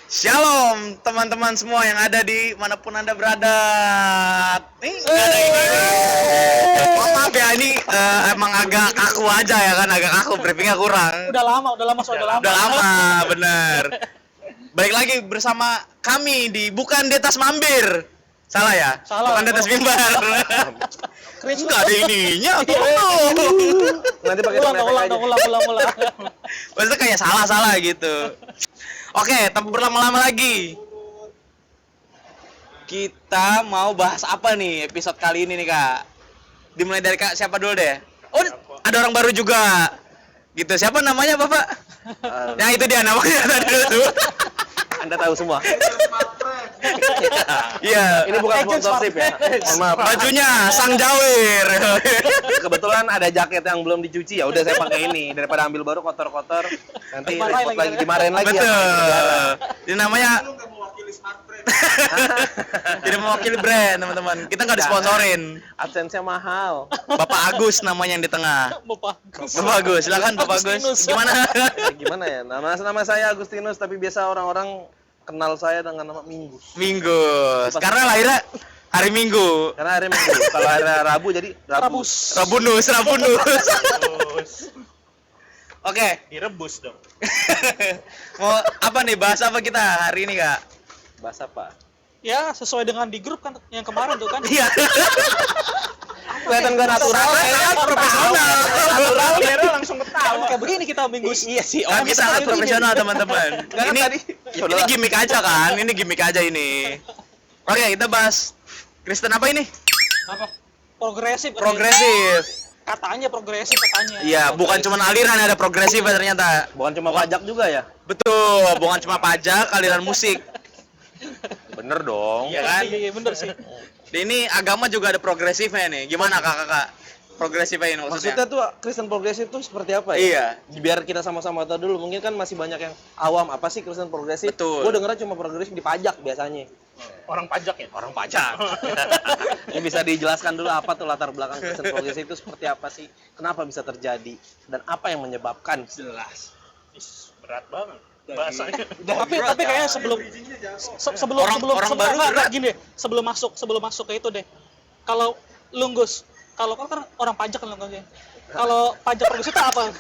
Shalom teman-teman semua yang ada di manapun Anda berada. Nih, ada ini. Maaf ya, ini emang agak kaku aja ya kan, agak kaku, briefingnya kurang. Udah lama. Udah lama, bener. Balik lagi bersama kami di Bukan Detas Mambir. Salah ya? Salah. Bukan Detas Mimbar. Enggak ada ininya. Nanti pakai ulang. Maksudnya kayak salah gitu. Oke, tanpa berlama-lama lagi. Kita mau bahas apa nih episode kali ini nih, Kak? Dimulai dari Kak siapa dulu deh? Oh, ada orang baru juga. Gitu. Siapa namanya, Bapak? Nah, itu dia namanya tadi dulu. Anda tahu semua. Iya. Ini bukan sponsorship ya. Mohon maaf. Bajunya Sang Jawir. Kebetulan ada jaket yang belum dicuci, ya udah saya pakai ini daripada ambil baru kotor-kotor. Nanti repot lagi, dimarahin lagi. Betul. Ya. Ini namanya tidak mewakili brand, teman-teman. Kita nggak disponsorin. AdSense-nya mahal. Bapak Agus namanya yang di tengah. Bapak Agus, silakan Bapak Agus. Gimana? Gimana ya? Nama saya Agustinus, tapi biasa orang-orang kenal saya dengan nama Minggus. Minggu. Karena lahirnya hari Minggu. Karena hari Minggu. Kalau hari Rabu jadi Rabus. Rabunus. Oke, Direbus dong. mau apa nih? Bahas apa kita hari ini, Kak? Bahasa apa? Ya, sesuai dengan di grup kan yang kemarin tuh kan. Iya. Kelihatan gak natural, Profesional. natural, biar langsung ketawa. Kayak begini kita Minggus. Iya sih, Kami sangat profesional, teman-teman. Karena tadi Ini gimmick aja kan? Ini gimmick aja ini. Oke, kita bahas Kristen apa ini? Apa? Progresif. Katanya progresif katanya. Iya, bukan cuma aliran, ada progresif ya ternyata. bukan cuma pajak juga ya? Betul, bukan cuma pajak, aliran musik. Bener dong. Iya kan? Iya, bener sih. Ini agama juga ada progresifnya nih. Gimana kakak? Progresifnya ini Maksudnya tuh Kristen progresif tuh seperti apa ya? Iya. Biar kita sama-sama tahu dulu. Mungkin kan masih banyak yang awam, apa sih Kristen progresif? Betul. Gue dengernya cuma progresif di pajak biasanya. Orang pajak ya? Orang pajak. Ini bisa dijelaskan dulu apa tuh latar belakang Kristen progresif itu seperti apa sih? Kenapa bisa terjadi? Dan apa yang menyebabkan? Jelas. Berat banget bahasanya. Tapi kayaknya sebelum berat. gini deh, sebelum masuk ke itu deh. Kalau Lunggus, kalau kan orang pajak kan Lunggus ya. Kalau pajak progresif itu apa?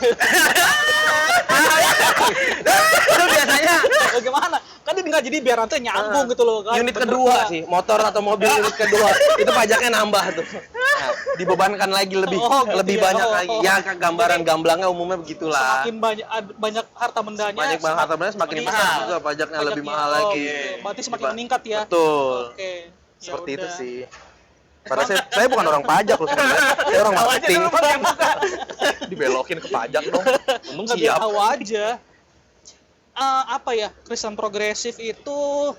Itu biasanya Bagaimana? Kan dia nggak jadi biar nanti nyambung gitu loh kan. unit kedua sih, motor atau mobil unit kedua. Itu pajaknya nambah tuh. Nah, dibebankan lagi lebih gitu ya. banyak lagi. Ya gambaran gamblangnya umumnya begitulah. Semakin banyak harta bendanya. Banyak banget harta benda semakin mahal. besar juga pajaknya lebih mahal lagi. Berarti semakin meningkat ya. Betul. Oke. Ya Seperti itu udah. sih. Padahal saya bukan orang pajak loh sebenarnya. Saya orang marketing. Dibelokin ke pajak dong. Untung Nggak biar siap. tahu aja. Apa ya, Kristen progresif itu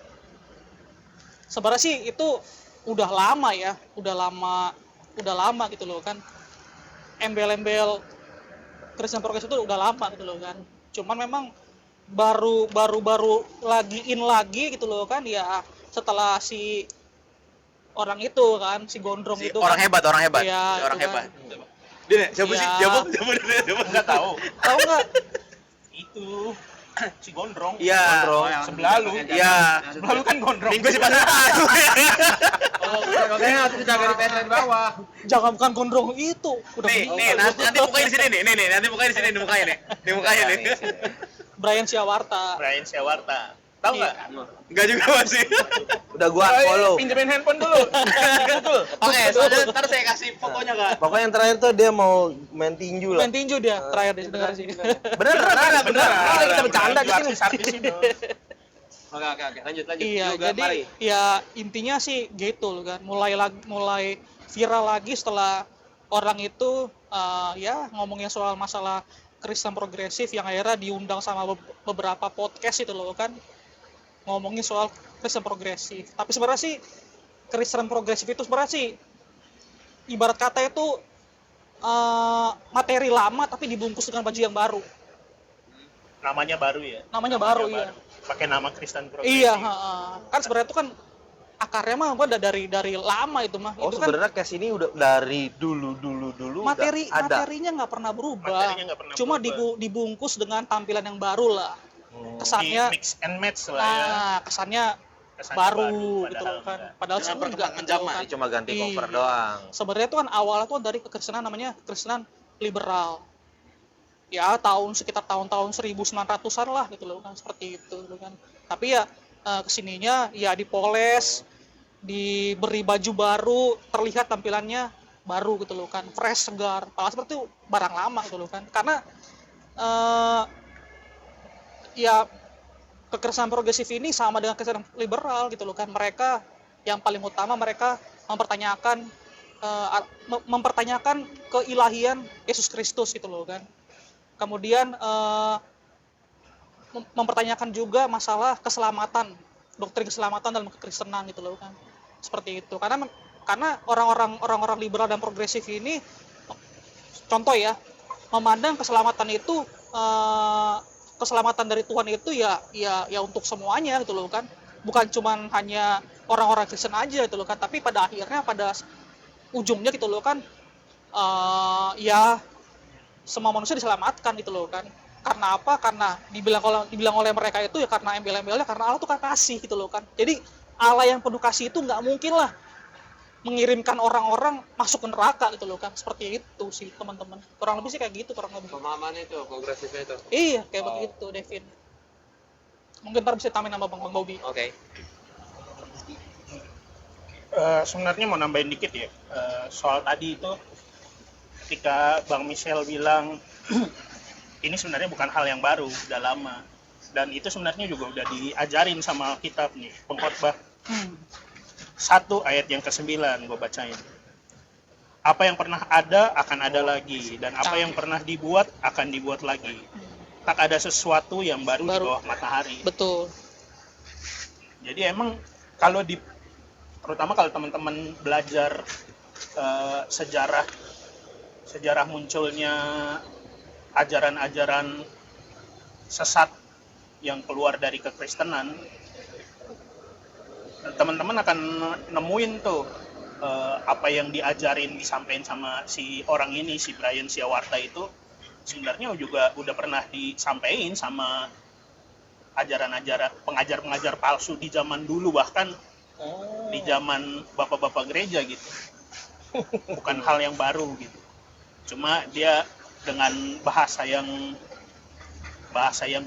sebenarnya sih itu udah lama ya, udah lama gitu loh kan. Embel-embel Kristen progresif itu udah lama gitu loh kan. Cuman memang baru lagi gitu loh kan ya, setelah si orang itu kan, si gondrong itu Orang kan. hebat. Iya, Si orang itu hebat. kan. Dia siapa sih? Iya. Siapa? Enggak tahu nggak? Itu si gondrong. Iya. Sebelah lu. Iya. Sebelah lu kan gondrong. Minggu sih pasar. Makanya harus dijaga di PSN di bawah. Jangan bukan gondrong itu. Udah Nih, nanti mukanya di sini nih. Nih, nanti mukanya di sini nih mukanya nih. Di mukanya nih. Brian Siawarta. Brian Siawarta. Tahu enggak? Enggak juga masih. Udah gua follow. Pinjemin handphone dulu. Betul. Oke, soalnya ntar saya kasih fotonya, Kak. Pokoknya yang terakhir tuh dia mau main tinju lah. Main tinju dia terakhir deh dengar sih. Bener. Kita bercanda di sini. Artis ini. Oke. Lanjut. Iya, Juga, jadi mari. ya intinya sih gitu loh kan. Mulai viral lagi setelah orang itu ya ngomongin soal masalah Kristen progresif yang akhirnya diundang sama beberapa podcast itu loh kan. Ngomongin soal Kristen progresif. Tapi sebenarnya sih Kristen progresif itu sebenarnya sih ibarat kata itu materi lama tapi dibungkus dengan baju yang baru. Namanya baru ya. Namanya baru, iya. Pakai nama Kristen progresif. Iya, kan sebenarnya itu kan akarnya mah udah dari lama itu mah. Oh, itu kan sebenarnya case ini udah dari dulu materinya udah ada. nggak pernah berubah. Materinya nggak pernah Cuma berubah. dibungkus dengan tampilan yang baru lah. kesannya Di mix and match lah ya. kesannya Kesannya baru gitu padahal loh kan. enggak. Padahal Dengan sih enggak perkembangan gitu loh zaman. kan. Ini cuma ganti cover Iya. doang. Sebenarnya itu kan awalnya tuh dari kekristenan namanya kekristenan liberal. Ya sekitar tahun-tahun 1900-an lah gitu loh kan, seperti itu gitu kan. Tapi ya kesininya ya dipoles, diberi baju baru, terlihat tampilannya baru gitu loh kan, fresh, segar. Padahal seperti itu barang lama gitu loh kan. Karena eh, ya kekerasan progresif ini sama dengan kekerasan liberal gitu loh kan. Mereka yang paling utama mereka mempertanyakan keilahian Yesus Kristus gitu loh kan. Kemudian mempertanyakan juga masalah keselamatan, doktrin keselamatan dalam kekristenan gitu loh kan. Seperti itu. Karena orang-orang liberal dan progresif ini, contoh ya, memandang keselamatan itu keselamatan dari Tuhan itu ya untuk semuanya gitu loh kan. Bukan cuman hanya orang-orang Kristen aja gitu loh kan, tapi pada akhirnya pada ujungnya gitu loh kan ya semua manusia diselamatkan gitu loh kan. Karena apa? Karena dibilang oleh mereka itu ya karena embel-embelnya karena Allah tuh kan kasih gitu loh kan. Jadi Allah yang penuh kasih itu nggak mungkin lah mengirimkan orang-orang masuk ke neraka gitu loh kan. Seperti itu sih teman-teman. Kurang lebih sih kayak gitu kurang lebih. Pemahamannya itu, progresifnya itu. Iya kayak begitu Devin. Mungkin ntar bisa tambahin sama Bang Bobby. Oke. Sebenarnya mau nambahin dikit ya, soal tadi itu ketika Bang Michel bilang ini sebenarnya bukan hal yang baru, udah lama, dan itu sebenarnya juga udah diajarin sama kitab nih, Pengkhotbah 1 ayat yang ke-9 gue bacain. Apa yang pernah ada akan ada lagi, dan apa yang pernah dibuat akan dibuat lagi. Tak ada sesuatu yang baru di bawah matahari. Betul. Jadi emang terutama kalau teman-teman belajar sejarah munculnya ajaran-ajaran sesat yang keluar dari kekristenan, teman-teman akan nemuin tuh apa yang disampaikan sama si orang ini, si Brian Siawarta itu sebenarnya juga udah pernah disampaikan sama ajaran-ajaran pengajar-pengajar palsu di zaman dulu, bahkan di zaman bapak-bapak gereja gitu. Bukan hal yang baru gitu. Cuma dia dengan bahasa yang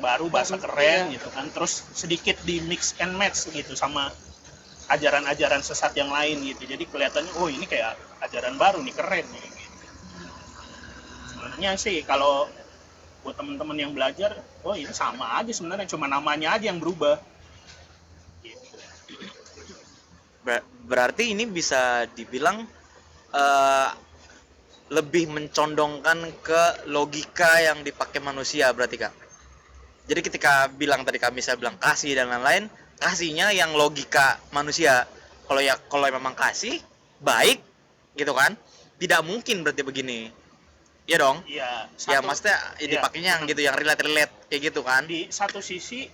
baru, bahasa keren gitu kan. Terus sedikit di mix and match gitu sama ajaran-ajaran sesat yang lain gitu. Jadi kelihatannya oh ini kayak ajaran baru nih, keren nih gitu. Sebenarnya sih kalau buat teman-teman yang belajar, oh ini sama aja sebenarnya, cuma namanya aja yang berubah. Berarti ini bisa dibilang lebih mencondongkan ke logika yang dipakai manusia berarti Kak. Jadi ketika tadi kami saya bilang kasih dan lain-lain, kasihnya yang logika manusia. Kalau memang kasih baik gitu kan, tidak mungkin berarti begini. Iya dong? Iya. Ya maksudnya dipakainya yang gitu, yang relate kayak gitu kan. Di satu sisi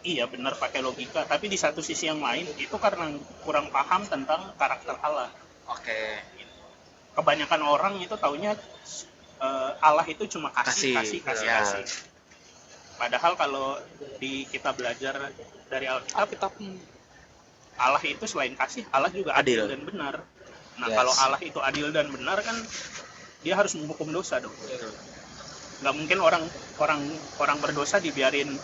iya benar pakai logika, tapi di satu sisi yang lain itu karena kurang paham tentang karakter Allah. Oke. Kebanyakan orang itu taunya Allah itu cuma kasih. Padahal kalau kita belajar dari Alkitab, Allah itu selain kasih, Allah juga adil dan benar. Nah, kalau Allah itu adil dan benar kan dia harus menghukum dosa dong. Nggak mungkin orang berdosa dibiarin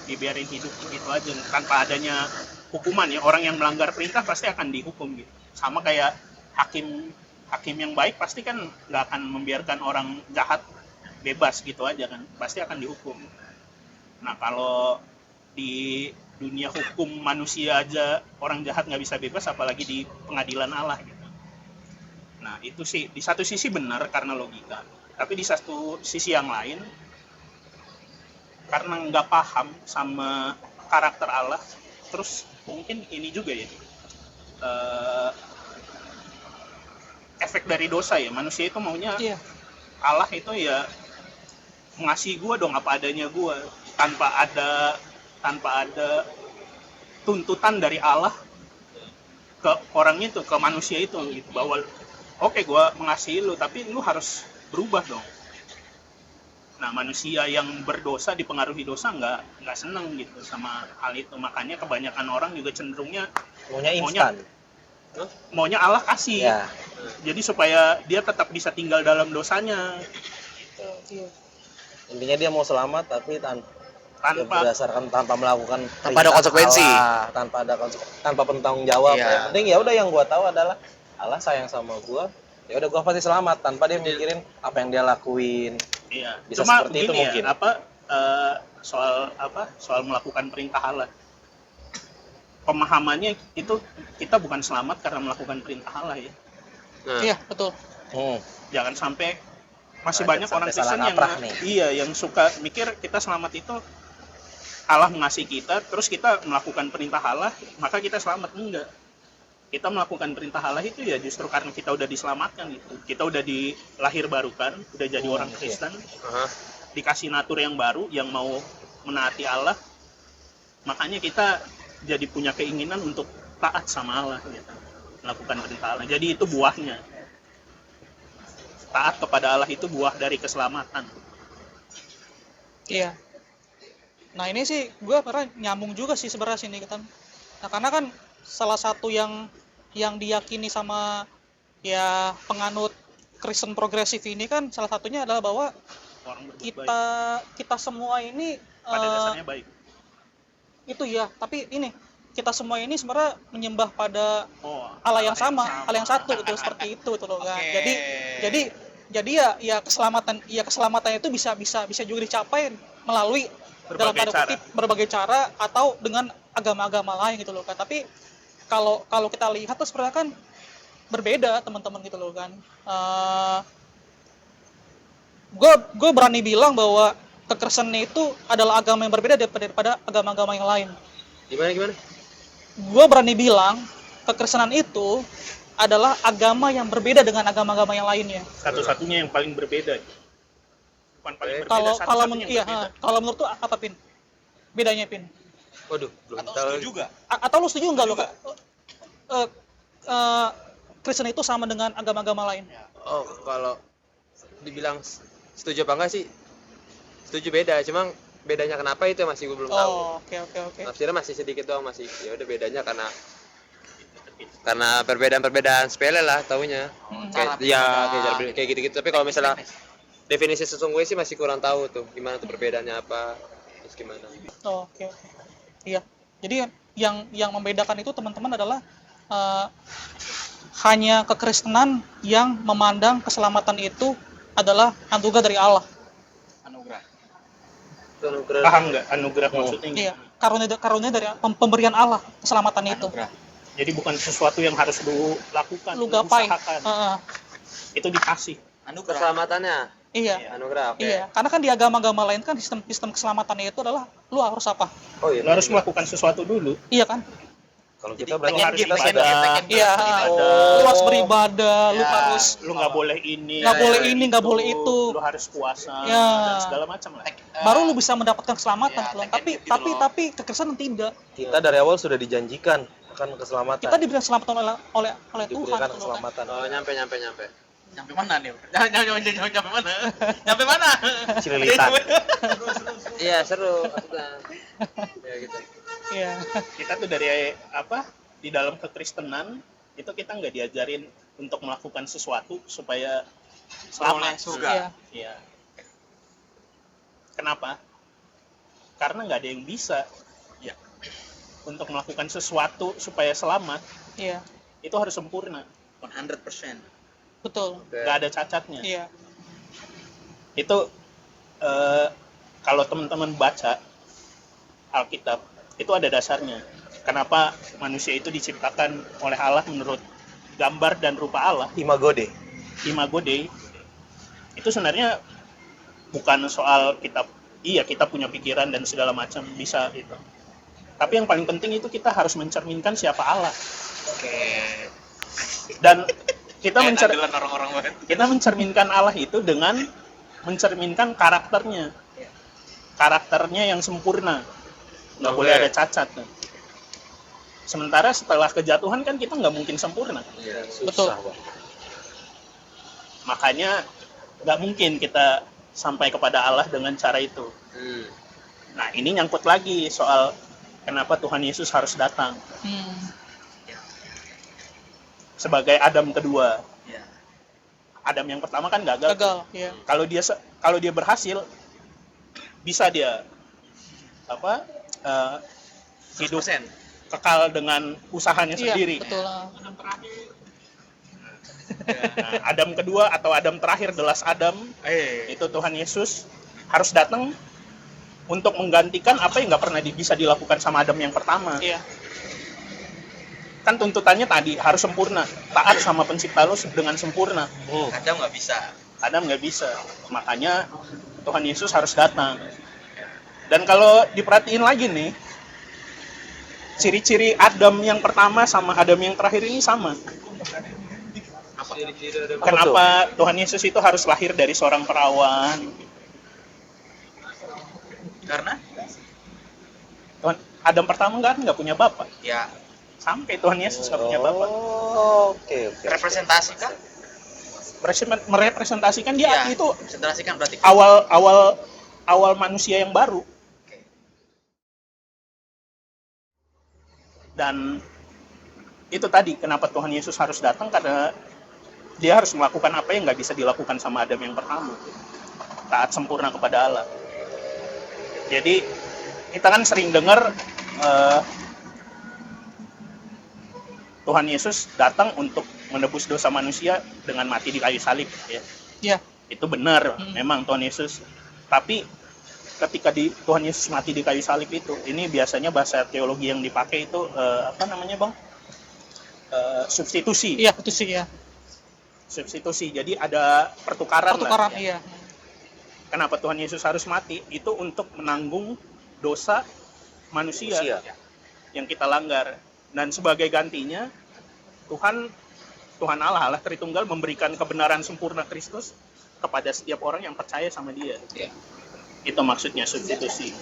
hidup gitu aja tanpa adanya hukuman ya. Orang yang melanggar perintah pasti akan dihukum gitu. Sama kayak hakim yang baik pasti kan nggak akan membiarkan orang jahat bebas gitu aja kan, pasti akan dihukum. Nah kalau di dunia hukum manusia aja orang jahat nggak bisa bebas, apalagi di pengadilan Allah gitu. Nah itu sih di satu sisi benar karena logika, tapi di satu sisi yang lain karena nggak paham sama karakter Allah, terus mungkin ini juga ya efek dari dosa ya. Manusia itu maunya Allah itu ya mengasihi gue dong apa adanya gue, tanpa ada tuntutan dari Allah ke orang itu, ke manusia itu gitu, bahwa oke, gue mengasihi lu tapi lu harus berubah dong. Nah, manusia yang berdosa dipengaruhi dosa nggak seneng gitu sama hal itu. Makanya kebanyakan orang juga cenderungnya Maunya instan. maunya Allah kasih. Ya. Jadi supaya dia tetap bisa tinggal dalam dosanya Iya. Intinya dia mau selamat tapi tanpa berdasarkan tanpa melakukan Tanpa ada perintah konsekuensi. Allah, tanpa penanggung jawab. Iya. Yang penting ya udah, yang gua tahu adalah Allah sayang sama gua. Ya udah, gua pasti selamat tanpa dia mikirin apa yang dia lakuin. iya. Bisa Cuma seperti itu begini mungkin. soal melakukan perintah Allah. Pemahamannya itu kita bukan selamat karena melakukan perintah Allah ya. Iya, betul. Jangan sampai masih Nah, banyak sampai orang salah Kristen yang kaprah nih. yang suka mikir kita selamat itu Allah mengasihi kita, terus kita melakukan perintah Allah, maka kita selamat. Enggak. Kita melakukan perintah Allah itu ya justru karena kita udah diselamatkan gitu. Kita udah dilahir barukan, udah jadi orang Kristen, dikasih natur yang baru yang mau menaati Allah. Makanya kita jadi punya keinginan untuk taat sama Allah gitu. Melakukan perintah Allah. Jadi itu buahnya. Taat kepada Allah itu buah dari keselamatan. Iya. Nah ini sih gue pernah nyambung juga sih sebenarnya sini kan. Nah karena kan salah satu yang diyakini sama ya penganut Kristen progresif ini kan salah satunya adalah bahwa Orang berbuat baik. kita semua ini Pada dasarnya baik. itu ya, tapi ini kita semua ini sebenarnya menyembah pada Oh, Allah yang sama, Allah yang satu gitu, seperti itu tuh loh kan. Oke. Jadi ya keselamatan itu bisa juga dicapai melalui dalam tanda kutip berbagai cara atau dengan agama-agama lain gitu loh kan. Tapi kalau kita lihat tuh sebenarnya kan berbeda teman-teman gitu loh kan. Gue berani bilang bahwa kekristenan itu adalah agama yang berbeda daripada agama-agama yang lain. Gimana? Gue berani bilang kekristenan itu adalah agama yang berbeda dengan agama-agama yang lainnya. Satu-satunya yang paling berbeda. Bukan paling berbeda, Kalau satu-satunya yang berbeda. kalau menurut tuh apa Pin? Bedanya Pin? Waduh, belum Atau tahu. setuju juga? Atau lu setuju nggak lo? Kristen itu sama dengan agama-agama lain? Oh, kalau dibilang setuju apa enggak sih? Setuju beda, cuma bedanya kenapa itu masih gue belum tahu. Oh, oke. Tafsirnya masih sedikit doang, masih ya udah bedanya karena perbedaan sepele lah taunya. Kayak gitu-gitu. Tapi kalau misalnya definisi sesungguhnya sih masih kurang tahu tuh gimana tuh perbedaannya apa, terus gimana. Oh, oke. Iya. Jadi yang membedakan itu teman-teman adalah hanya kekristenan yang memandang keselamatan itu adalah anugerah dari Allah. Paham nggak anugerah maksudnya? Iya, karunia dari pemberian Allah keselamatan itu. Jadi bukan sesuatu yang harus lu lakukan, Lu gapai. usahakan. Itu dikasih. Keselamatannya. Iya. Anugerah, oke. Iya, karena kan di agama-agama lain kan sistem keselamatannya itu adalah lu harus apa? Oh iya. Lu harus melakukan sesuatu dulu. Iya kan? Kalau kita Lu berarti harus kita ibadah. Iya. Lu harus beribadah, lu harus Lu nggak boleh ini. Nggak boleh ini, nggak boleh itu. Lu harus puasa Ya. dan segala macam lah. baru lu bisa mendapatkan keselamatan loh. take and give Tapi kekristenan tidak. kita dari awal sudah dijanjikan akan keselamatan. Kita diberikan keselamatan oleh Tuhan. diberikan gitu loh kan. keselamatan. Oh, nyampe. Nyampe mana nih? Nyampe mana? Nyampe mana? Cililitan. Iya, seru maksudnya. Ya gitu. Iya. Kita tuh dari di dalam kekristenan itu kita nggak diajarin untuk melakukan sesuatu supaya selamat. Iya. Iya. Kenapa? Karena nggak ada yang bisa. Ya. Untuk melakukan sesuatu supaya selamat Iya. itu harus sempurna. 100%. Betul. Nggak ada cacatnya. Iya. Itu kalau teman-teman baca Alkitab itu ada dasarnya. Kenapa manusia itu diciptakan oleh Allah menurut gambar dan rupa Allah, Imago Dei. Imago Dei. Itu sebenarnya bukan soal kita punya pikiran dan segala macam, bisa itu. Tapi yang paling penting itu kita harus mencerminkan siapa Allah. Oke. Dan kita orang-orang banget. kita mencerminkan Allah itu dengan mencerminkan karakternya. Karakternya yang sempurna. Nggak boleh ada cacat. Sementara setelah kejatuhan kan kita nggak mungkin sempurna. Iya, Betul. susah, Bang. Makanya nggak mungkin kita sampai kepada Allah dengan cara itu. Hmm. Nah, ini nyangkut lagi soal kenapa Tuhan Yesus harus datang sebagai Adam kedua. Ya. Adam yang pertama kan gagal. Gagal, ya. Kalau dia berhasil, bisa dia hidup 100%. kekal dengan usahanya Iya, sendiri. betul. Nah, Adam kedua atau Adam terakhir, the last Adam, itu Tuhan Yesus harus datang untuk menggantikan apa yang nggak pernah bisa dilakukan sama Adam yang pertama. Iya. Kan tuntutannya tadi harus sempurna, taat sama pencipta lo dengan sempurna. Adam nggak bisa. Adam nggak bisa, makanya Tuhan Yesus harus datang. Dan kalau diperhatiin lagi nih, ciri-ciri Adam yang pertama sama Adam yang terakhir ini sama. Kenapa Tuhan Yesus itu harus lahir dari seorang perawan? Karena Adam pertama nggak punya bapak. ya Sampai Tuhan Yesus nggak punya bapak. Oke. representasi kan? Merepresentasikan dia Ya, itu representasikan berarti. awal manusia yang baru. Dan itu tadi kenapa Tuhan Yesus harus datang, karena dia harus melakukan apa yang nggak bisa dilakukan sama Adam yang pertama, taat sempurna kepada Allah. Jadi kita kan sering dengar Tuhan Yesus datang untuk menebus dosa manusia dengan mati di kayu salib, ya. Iya. Itu benar, memang Tuhan Yesus. Tapi ketika Tuhan Yesus mati di kayu salib itu, ini biasanya bahasa teologi yang dipakai itu apa namanya, Bang? Substitusi. Iya, itu sih ya. Substitusi. Jadi ada pertukaran Pertukaran, lah. iya. Kenapa Tuhan Yesus harus mati? Itu untuk menanggung dosa manusia yang kita langgar. Dan sebagai gantinya, Tuhan Allah Tritunggal memberikan kebenaran sempurna Kristus kepada setiap orang yang percaya sama Dia. Ya. Itu maksudnya substitusi.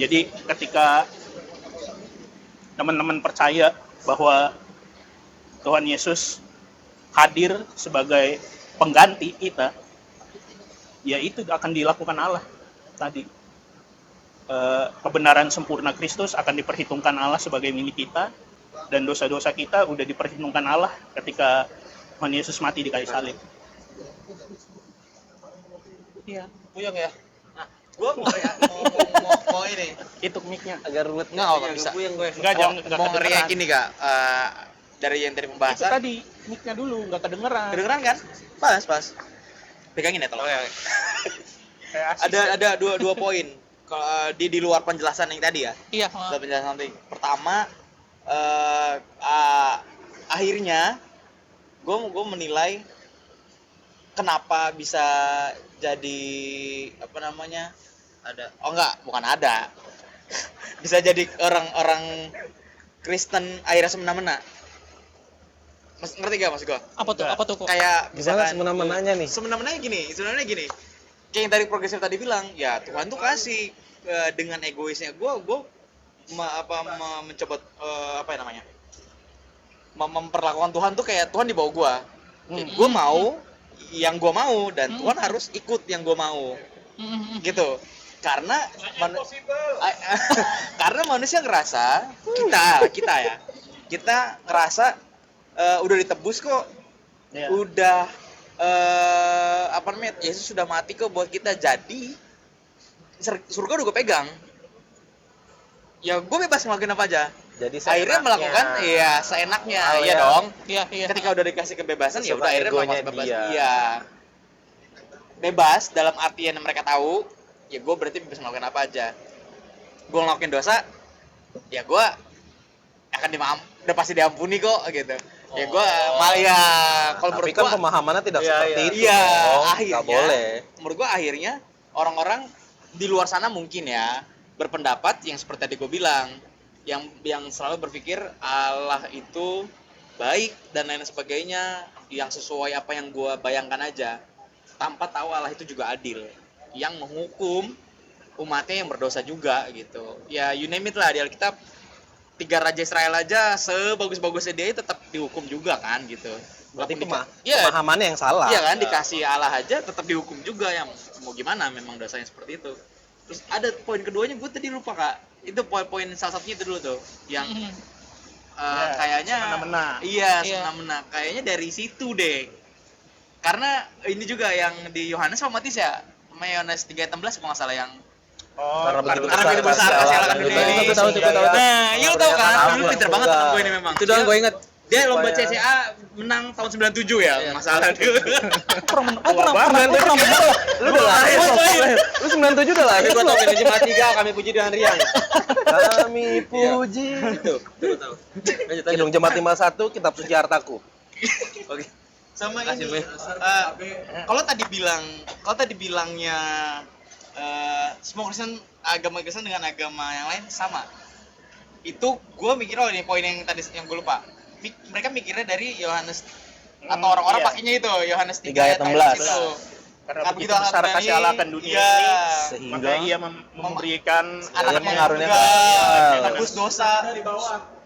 Jadi ketika teman-teman percaya bahwa Tuhan Yesus hadir sebagai pengganti kita, ya itu akan dilakukan Allah tadi. Kebenaran sempurna Kristus akan diperhitungkan Allah sebagai milik kita, dan dosa-dosa kita udah diperhitungkan Allah ketika Tuhan Yesus mati di kayu salib. Iya. Puyeng ya. Nah, gua mau ini. Itu mic-nya. Agak rumit. Nggak bisa. Enggak, jangan Mau ngeriak ini nggak? Dari yang tadi Itu pembahasan. tadi mic-nya dulu nggak kedengeran. Kedengeran kan? Pas. Pegangin ya tolong. Ada dua poin. Kalau di luar penjelasan yang tadi ya. Iya. Luar penjelasan tadi. Pertama, akhirnya gue menilai kenapa bisa jadi apa namanya, bukan ada bisa jadi orang Kristen akhirnya semena-mena. Ngerti gak maksud gue? Apa tuh kok? Kayak Gimana misalkan semena-menanya nih? sebenarnya gini, kayak yang tadi progresif tadi bilang, ya Tuhan tuh kasih dengan egoisnya gue mencoba memperlakukan Tuhan tuh kayak Tuhan di bawah gue. Gue mau yang gue mau, dan Tuhan harus ikut yang gue mau, gitu. Karena karena manusia ngerasa, kita ngerasa udah ditebus kok, udah Yesus sudah mati kok buat kita, jadi surga udah gue pegang, ya gue bebas ngelakuin apa aja. Jadi Akhirnya melakukan seenaknya. Iya dong. Iya. Ketika udah dikasih kebebasan, ya udah akhirnya egonya melakukan bebas. dia. Iya. Bebas dalam artian mereka tahu, ya gue berarti bisa melakukan apa aja. Gue ngelakuin dosa, ya gue akan udah pasti diampuni kok, gitu. Ya gue kalau Tapi menurut kan gue pemahamannya tidak seperti itu. iya, dong. akhirnya Nggak boleh. menurut gue akhirnya orang-orang di luar sana mungkin ya berpendapat yang seperti tadi gue bilang, yang selalu berpikir Allah itu baik dan lain sebagainya, yang sesuai apa yang gue bayangkan aja, tanpa tahu Allah itu juga adil, yang menghukum umatnya yang berdosa juga, gitu. Ya you name it lah, di Alkitab 3 raja Israel aja sebagus-bagusnya dia tetap dihukum juga kan, gitu. Berarti Iya. pemahamannya yang salah. Iya kan, dikasih Allah aja tetap dihukum juga, yang mau gimana, memang dosanya seperti itu. Terus ada poin keduanya, gue tadi lupa kak, itu poin salah satunya itu dulu tuh yang kayaknya semena-mena. iya Iya. semena-mena, kayaknya dari situ deh, karena ini juga yang di Yohanes sama Matius ya, sama Yohanes 3:16 kalau nggak salah, yang Karena begitu karena begitu besar kasih Allah kan dunia ini. Aku tahu. Nah, iya lo tau kan, Tahu lu lah, pinter banget juga. temen gue ini memang. Itu doang gue inget. Dia lomba Supaya- CCA menang tahun 97 ya, masalah dia. pernah Lu udah lahir. Lu 97 udah lahir. Tapi gue tau manajemen Jemaat 3 kami puji dengan riang. Kami puji. Itu gue tahu. Lanjut Kidung Jemaat 51 kitab suci hartaku. Oke. Sama Kasih, ini Boy. kalau tadi bilangnya semua Kristen dengan agama yang lain sama, itu gue mikir ini poin yang tadi yang gue lupa. Mereka mikirnya dari Yohanes atau orang-orang iya. pakainya itu Yohanes 3 3 ayat 16. itu. Karena Nah, begitu besar Tuhan kasih ini, Allah akan dunia iya. ini, Sehingga maka ia memberikan Anaknya mengaruniakan juga tebus dosa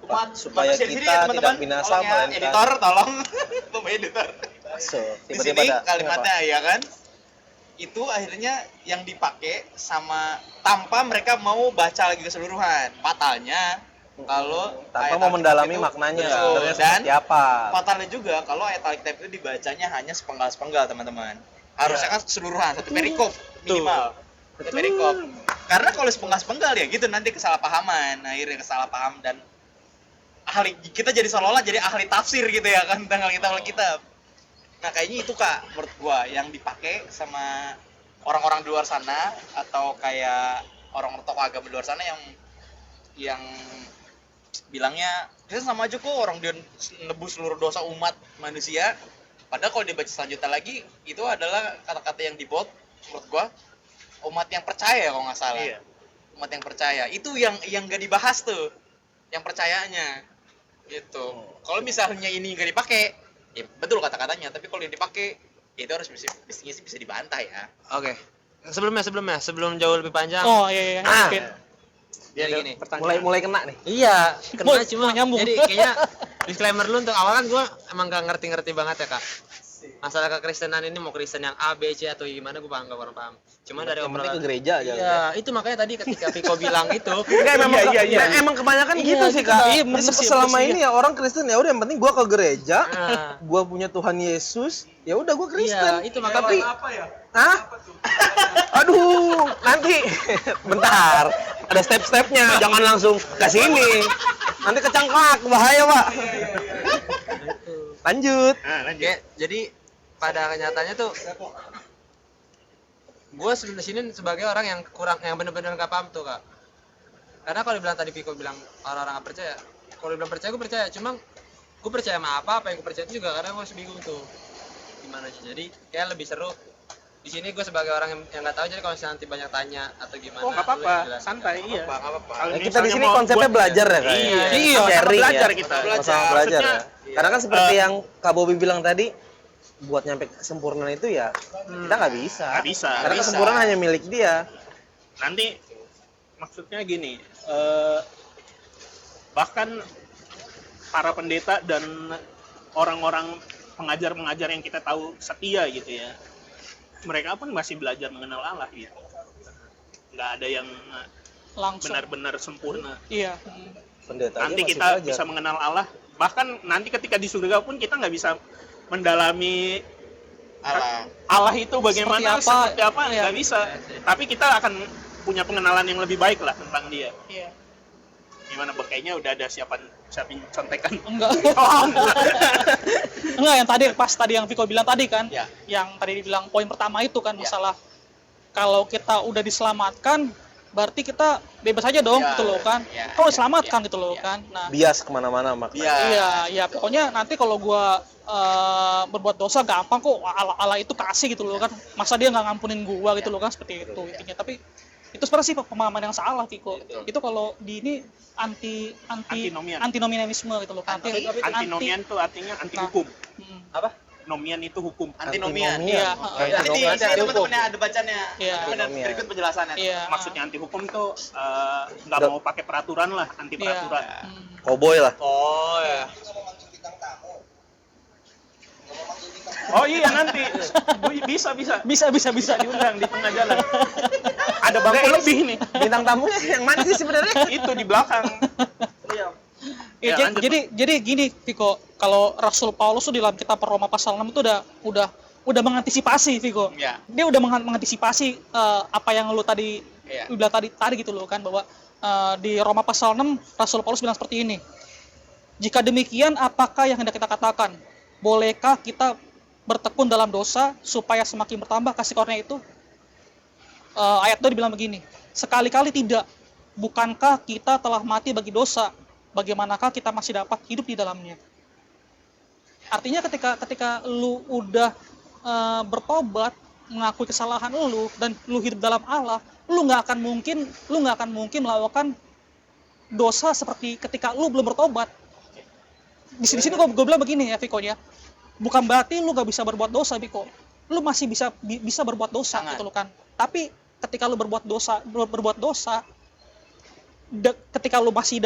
umat supaya manusia di sini kita ya, teman-teman. tidak binasa, Tolong ya, melainkan- editor tolong. Bapak editor. So, Di tiba-tiba sini ada kalimatnya ya kan, itu akhirnya yang dipakai sama tanpa mereka mau baca lagi keseluruhan. Fatalnya kalau tanpa ayat mau Alkitab mendalami itu- maknanya Betul. sebenarnya Dan seperti apa. fatalnya juga kalau ayat Alkitab itu dibacanya hanya sepenggal-sepenggal, teman-teman. Harusnya kan keseluruhan, satu perikop minimal. Satu perikop. Karena kalau sepenggal-sepenggal ya gitu nanti kesalahpahaman, akhirnya kesalahpaham dan ahli kita jadi seolah-olah jadi ahli tafsir gitu ya kan tentang Alkitab. Nah, kayaknya itu Kak menurut gua yang dipakai sama orang-orang di luar sana atau kayak orang-orang tokoh agama di luar sana yang bilangnya Kristen sama aja kok, orang dia nebus seluruh dosa umat manusia. Padahal kalau dibaca selanjutnya lagi itu adalah kata-kata yang dibot menurut gua umat yang percaya kalau nggak salah. Iya. Umat yang percaya. Itu yang gak dibahas tuh. Yang percayanya. Gitu. Kalau misalnya ini nggak dipakai, ya betul kata-katanya, tapi kalau yang dipakai ya itu harus bisa dibantah ya. Oke. Sebelum jauh lebih panjang. Oh iya. Ah. Oke. Jadi gini. Mulai kena nih. Iya, Boy, kena cuma nyambung. jadi kayaknya disclaimer dulu untuk awal kan gue emang gak ngerti banget ya kak. Masalah kekristenan ini mau Kristen yang A, B, C atau gimana gue paham, gak kurang paham. Cuma dari Yang penting obrolan ke gereja aja. Iya, itu makanya tadi ketika Viko bilang itu. Enggak, memang emang kebanyakan Iya, gitu sih kak. iya, bener Jadi sih, selama bener sih. ini ya orang Kristen ya udah yang penting gua ke gereja, Nah, gua punya Tuhan Yesus, ya udah gua Kristen. Iya, itu makanya Tapi hah? Aduh, nanti bentar. Ada step-stepnya, jangan langsung ke sini. Nanti kecangklak, bahaya, Pak. Lanjut. Nah, lanjut. kayak jadi pada kenyataannya tuh gue di sini sebagai orang yang bener-bener gak paham tuh kak. Karena kalau dibilang tadi Viko bilang orang-orang gak percaya, kalau dibilang percaya gue percaya, cuma gue percaya sama apa yang gue percaya itu juga karena gue bingung tuh gimana sih. Jadi kayak lebih seru di sini gue sebagai orang yang nggak tahu, jadi kalau misalnya nanti banyak tanya atau gimana. Oh, nggak lu yang apa-apa, jelasin. santai, iya. Nggak apa-apa. Kalau Kita di misalnya sini mau konsepnya buat- belajar ya kak. Iya, Iya, sama sharing belajar ya. kita. Sama belajar ya. Maksudnya, Karena kan seperti yang Kak Bobby bilang tadi, buat nyampe kesempurnaan itu ya kita nggak bisa. Nggak bisa. Karena Nggak bisa. kesempurnaan hanya milik dia. Nanti maksudnya gini, bahkan para pendeta dan orang-orang pengajar-pengajar yang kita tahu setia gitu ya, mereka pun masih belajar mengenal Allah gitu. Nggak ada yang Langsung. benar-benar sempurna. Iya. Pendeta Nanti masih kita belajar. bisa mengenal Allah, bahkan nanti ketika di surga pun kita nggak bisa mendalami Allah itu bagaimana, seperti apa, Iya. nggak bisa. Tapi kita akan punya pengenalan yang lebih baik lah tentang dia. Iya. Gimana kayaknya udah ada siapin contekan. Enggak. Enggak, yang tadi pas tadi yang Viko bilang tadi kan, Ya. yang tadi dibilang poin pertama itu kan Ya. masalah kalau kita udah diselamatkan berarti kita bebas aja dong Ya, gitu loh kan. ya, Kalau ya, diselamatkan ya, gitu loh ya. kan. Nah, Bias kemana-mana makanya. Iya. iya, ya pokoknya nanti kalau gua berbuat dosa gampang kok, Allah itu kasih gitu loh kan. Masa dia nggak ngampunin gua gitu loh kan, seperti itu intinya. Tapi itu sebenarnya sih pemahaman yang salah Viko. Itu kalau di ini Antinomian. antinomianisme gitu loh. Antinomian itu artinya anti hukum. Hmm. Nomian itu hukum. Antinomian. Iya, Nanti di sini teman-temannya ada bacanya. Iya. Ada berikut penjelasannya. Iya. Maksudnya anti hukum tuh nggak mau pakai peraturan lah, anti peraturan. Hmm. Cowboy lah. Oh ya. Oh iya nanti bisa diundang di tengah jalan. Ada bangku lebih nih. Bintang tamunya yang mana sih sebenarnya? Itu di belakang. Ya, Ya, lanjut, jadi gini Viko, kalau Rasul Paulus tuh di dalam kitab Roma pasal 6 itu udah mengantisipasi Viko. Ya. Dia udah mengantisipasi apa yang lu tadi Iya. lu bilang tadi gitu loh kan, bahwa di Roma pasal 6 Rasul Paulus bilang seperti ini. Jika demikian, apakah yang hendak kita katakan? Bolehkah kita bertekun dalam dosa supaya semakin bertambah kasih karunia itu? Ayat itu dibilang begini, sekali-kali tidak. Bukankah kita telah mati bagi dosa? Bagaimanakah kita masih dapat hidup di dalamnya? Artinya ketika lu udah bertobat, mengakui kesalahan lu dan lu hidup dalam Allah, lu nggak akan mungkin melakukan dosa seperti ketika lu belum bertobat. Di sini gue bilang begini ya Viko ya, bukan berarti lu nggak bisa berbuat dosa Viko, lu masih bisa berbuat dosa gitu loh kan. Tapi ketika lu berbuat dosa ketika lu masih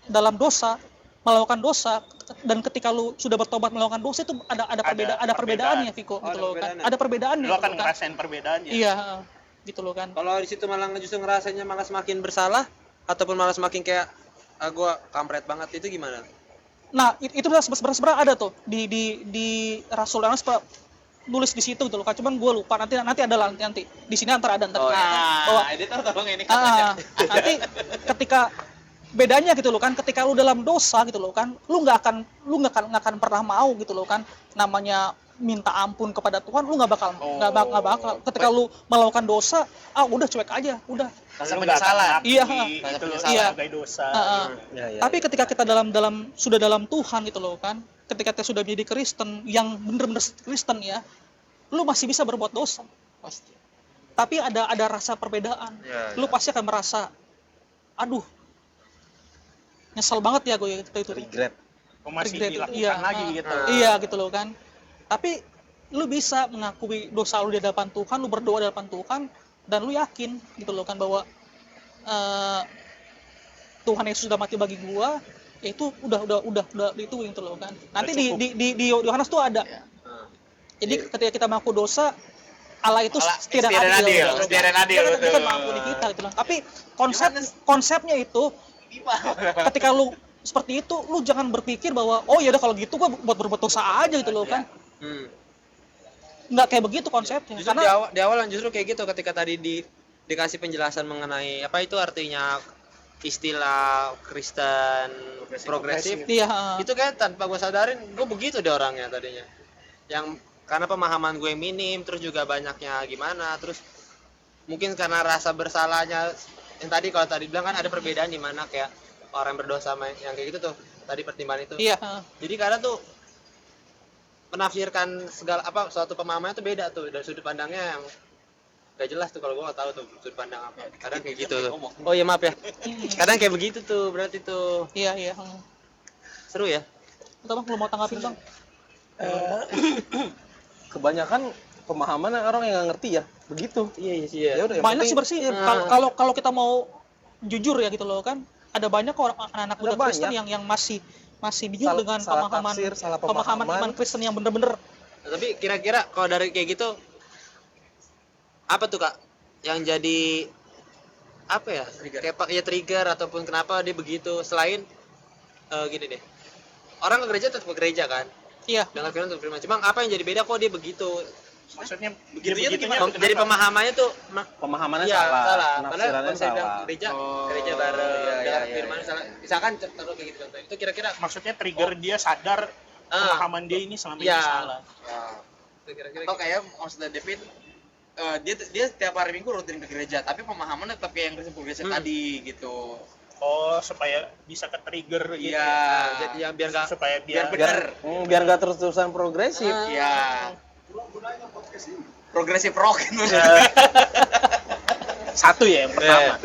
dalam dosa, melakukan dosa, dan ketika lu sudah bertobat melakukan dosa, itu ada perbedaannya Viko gitu loh kan. Ada perbedaannya. Lu akan gitu kan. ngerasain perbedaannya. Iya, gitu loh kan. Kalau di situ malah justru ngerasanya malah semakin bersalah ataupun malah semakin kayak gua kampret banget, itu gimana? Nah, itu sebenarnya ada tuh di Rasul Yohanes nulis di situ gitu loh kan. Cuman gue lupa, nanti ada nanti. Di sini ada bahwa editor tolong ini nanti ketika bedanya gitu loh kan, ketika lu dalam dosa gitu loh kan, lu nggak akan pernah mau gitu loh kan, namanya minta ampun kepada Tuhan, lu nggak bakal. Ketika lu melakukan dosa, udah cuek aja, udah. rasa penyesalan. Iya, sebagai dosa. Tapi ketika kita sudah dalam Tuhan gitu loh kan, ketika kita sudah menjadi Kristen yang bener-bener Kristen ya, lu masih bisa berbuat dosa. Pasti. Tapi ada rasa perbedaan. Lu pasti akan merasa, aduh, nyesel banget ya gue itu. Regret. Masih Regret, dilakukan iya. lagi gitu. Iya gitu loh kan. Tapi lu bisa mengakui dosa lu di hadapan Tuhan, lu berdoa di hadapan Tuhan, dan lu yakin gitu loh kan bahwa Tuhan Yesus sudah mati bagi gua, ya itu udah itu gitu loh kan. Nanti di Yohanes tuh ada. Jadi ketika kita mengaku dosa, Allah itu setia dan adil. Dia kan mengampuni kita gitu loh. Tapi konsepnya itu, ketika lu seperti itu, lu jangan berpikir bahwa oh ya udah kalau gitu gua buat berbuat dosa aja gitu loh kan. Nggak kayak begitu konsepnya. Justru Karena di awal justru kayak gitu, ketika tadi dikasih penjelasan mengenai apa itu artinya istilah Kristen progresif. iya, Itu kan tanpa gue sadarin gue begitu deh orangnya tadinya. Yang karena pemahaman gue minim, terus juga banyaknya gimana, terus mungkin karena rasa bersalahnya yang kalau tadi bilang kan ada perbedaan di mana kayak orang berdosa sama yang kayak gitu tuh. Tadi pertimbangan itu. iya. Jadi kadang tuh menafsirkan segala suatu pemahamannya tuh beda tuh dari sudut pandangnya yang gak jelas tuh. Kalau gue nggak tahu tuh sudut pandang apa, kadang kayak gitu tuh. Oh iya maaf ya, kadang kayak begitu tuh berarti tuh. Iya. Seru ya. Bang, lu mau tanggapin bang? Kebanyakan pemahaman orang yang nggak ngerti ya begitu. Iya. Ya udah, yang Banyak penting- sih bersih. Kalau kita mau jujur ya gitu loh kan, ada banyak orang anak-anak muda Ada Kristen banyak. yang masih bingung dengan salah pemahaman tafsir, salah pemahaman pemahaman. iman Kristen yang bener-bener. Tapi kira-kira kalau dari kayak gitu apa tuh kak yang jadi apa ya kayak trigger ataupun kenapa dia begitu, selain gini deh, orang ke gereja tetap ke gereja kan, Iya. dengan firman tetap firman, cuma apa yang jadi beda kok dia begitu? Maksudnya Begitunya tuh begitunya gimana? Jadi pemahamannya tuh pemahamannya iya, salah, karena kalau penafsirannya misalnya bilang salah. gereja bareng iya, dengan firman salah, misalkan contoh kayak gitu contoh itu kira-kira maksudnya trigger dia sadar pemahaman dia ini selama ini iya. salah. Kira-kira Atau kayak maksudnya David, dia setiap hari Minggu rutin ke gereja, tapi pemahamannya tetap kayak yang Kristen progresif tadi gitu. Oh, supaya bisa ke trigger gitu. Iya. jadi yang biar nggak Supaya Biar biar bener. biar nggak terus-terusan progresif. Iya. Progresif rock gitu. satu ya yang pertama.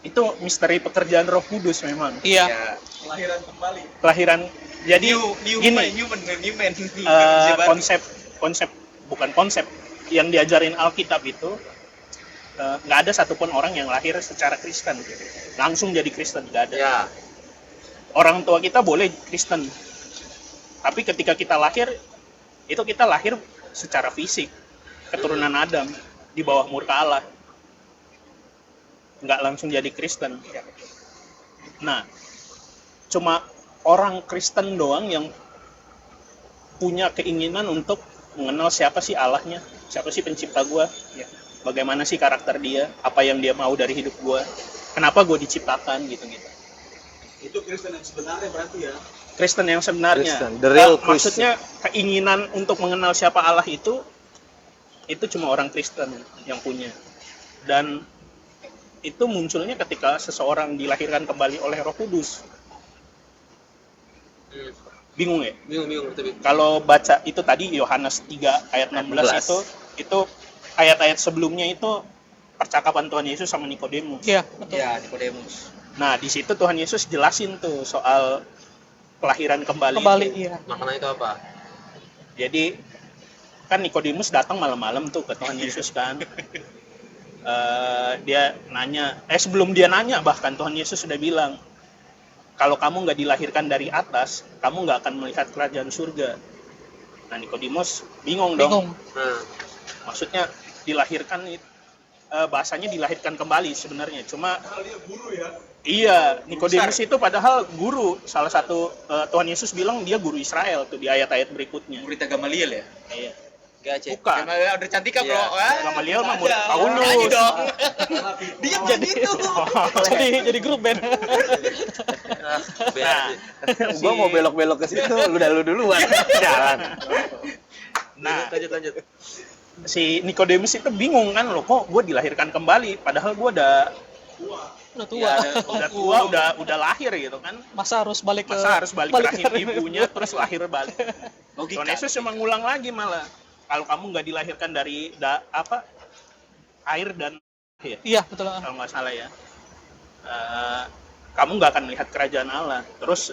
Itu misteri pekerjaan Roh Kudus memang. Iya. Kelahiran jadi gini, new man. konsep yang diajarin Alkitab itu nggak ada satupun orang yang lahir secara Kristen langsung jadi Kristen, nggak ada. ya Orang tua kita boleh Kristen, tapi ketika kita lahir itu kita lahir secara fisik, keturunan Adam di bawah murka Allah, nggak langsung jadi Kristen. Nah, cuma orang Kristen doang yang punya keinginan untuk mengenal siapa sih Allahnya, siapa sih pencipta gua, bagaimana sih karakter dia, apa yang dia mau dari hidup gua, kenapa gua diciptakan gitu-gitu. Itu Kristen yang sebenarnya berarti ya. Kristen yang sebenarnya. Kristen, the real Christian. Maksudnya keinginan untuk mengenal siapa Allah itu cuma orang Kristen yang punya. Dan itu munculnya ketika seseorang dilahirkan kembali oleh Roh Kudus. Bingung ya? Bingung tapi. Kalau baca itu tadi Yohanes 3 ayat 16 itu ayat-ayat sebelumnya itu percakapan Tuhan Yesus sama Nikodemus. Iya, betul. Ya, Nikodemus. Nah, di situ Tuhan Yesus jelasin tuh soal kelahiran kembali. Iya. Makna itu apa? Jadi kan Nikodemus datang malam-malam tuh ke Tuhan Yesus kan. Dia nanya, sebelum dia nanya bahkan Tuhan Yesus sudah bilang, kalau kamu nggak dilahirkan dari atas, kamu nggak akan melihat kerajaan surga. Nah, Nikodemus bingung dong. Nah, Maksudnya dilahirkan, bahasanya dilahirkan kembali sebenarnya. Cuma Dia guru ya. iya, Nikodemus itu padahal guru. Salah satu Tuhan Yesus bilang dia guru Israel tuh di ayat-ayat berikutnya. Murid Gamaliel ya? Iya. Enggak, Cek. Bukan. Gamaliel udah cantik kan, Bro? Gamaliel mah murid Nyanyi Paulus. dong. Dia gitu. jadi grup band. Nah, Gua mau belok-belok ke situ, lu duluan. Jalan. Nah, lanjut. Si Nikodemus itu bingung kan, loh kok gue dilahirkan kembali padahal gue Udah tua. udah tua, udah lahir gitu kan. Masa harus balik ke Balik ke rahim ibunya terus lahir balik. Logika. Tuhan Yesus cuma ngulang lagi malah. Kalau kamu nggak dilahirkan dari air dan ya, Iya, betul. kalau nggak salah ya, kamu nggak akan melihat kerajaan Allah. Terus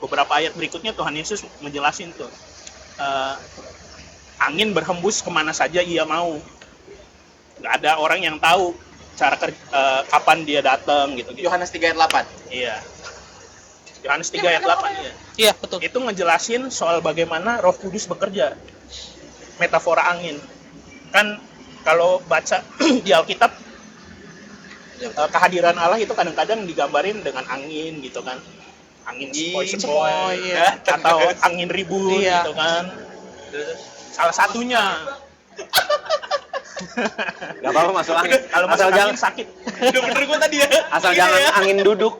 beberapa ayat berikutnya Tuhan Yesus menjelasin tuh, angin berhembus kemana saja ia mau. Nggak ada orang yang tahu kapan dia datang gitu. Yohanes 3 ayat 8. Iya. Yohanes 3 ayat 8 ya. Iya, betul. Itu ngejelasin soal bagaimana Roh Kudus bekerja. Metafora angin. Kan kalau baca di Alkitab kehadiran Allah itu kadang-kadang digambarin dengan angin gitu kan. Angin sepoi-sepoi iya. atau angin ribut Iya. gitu kan. Salah satunya. Gak apa-apa masuk angin. Kalau Asal masuk jangan angin sakit. Udah bener gua tadi ya. asal jangan angin duduk.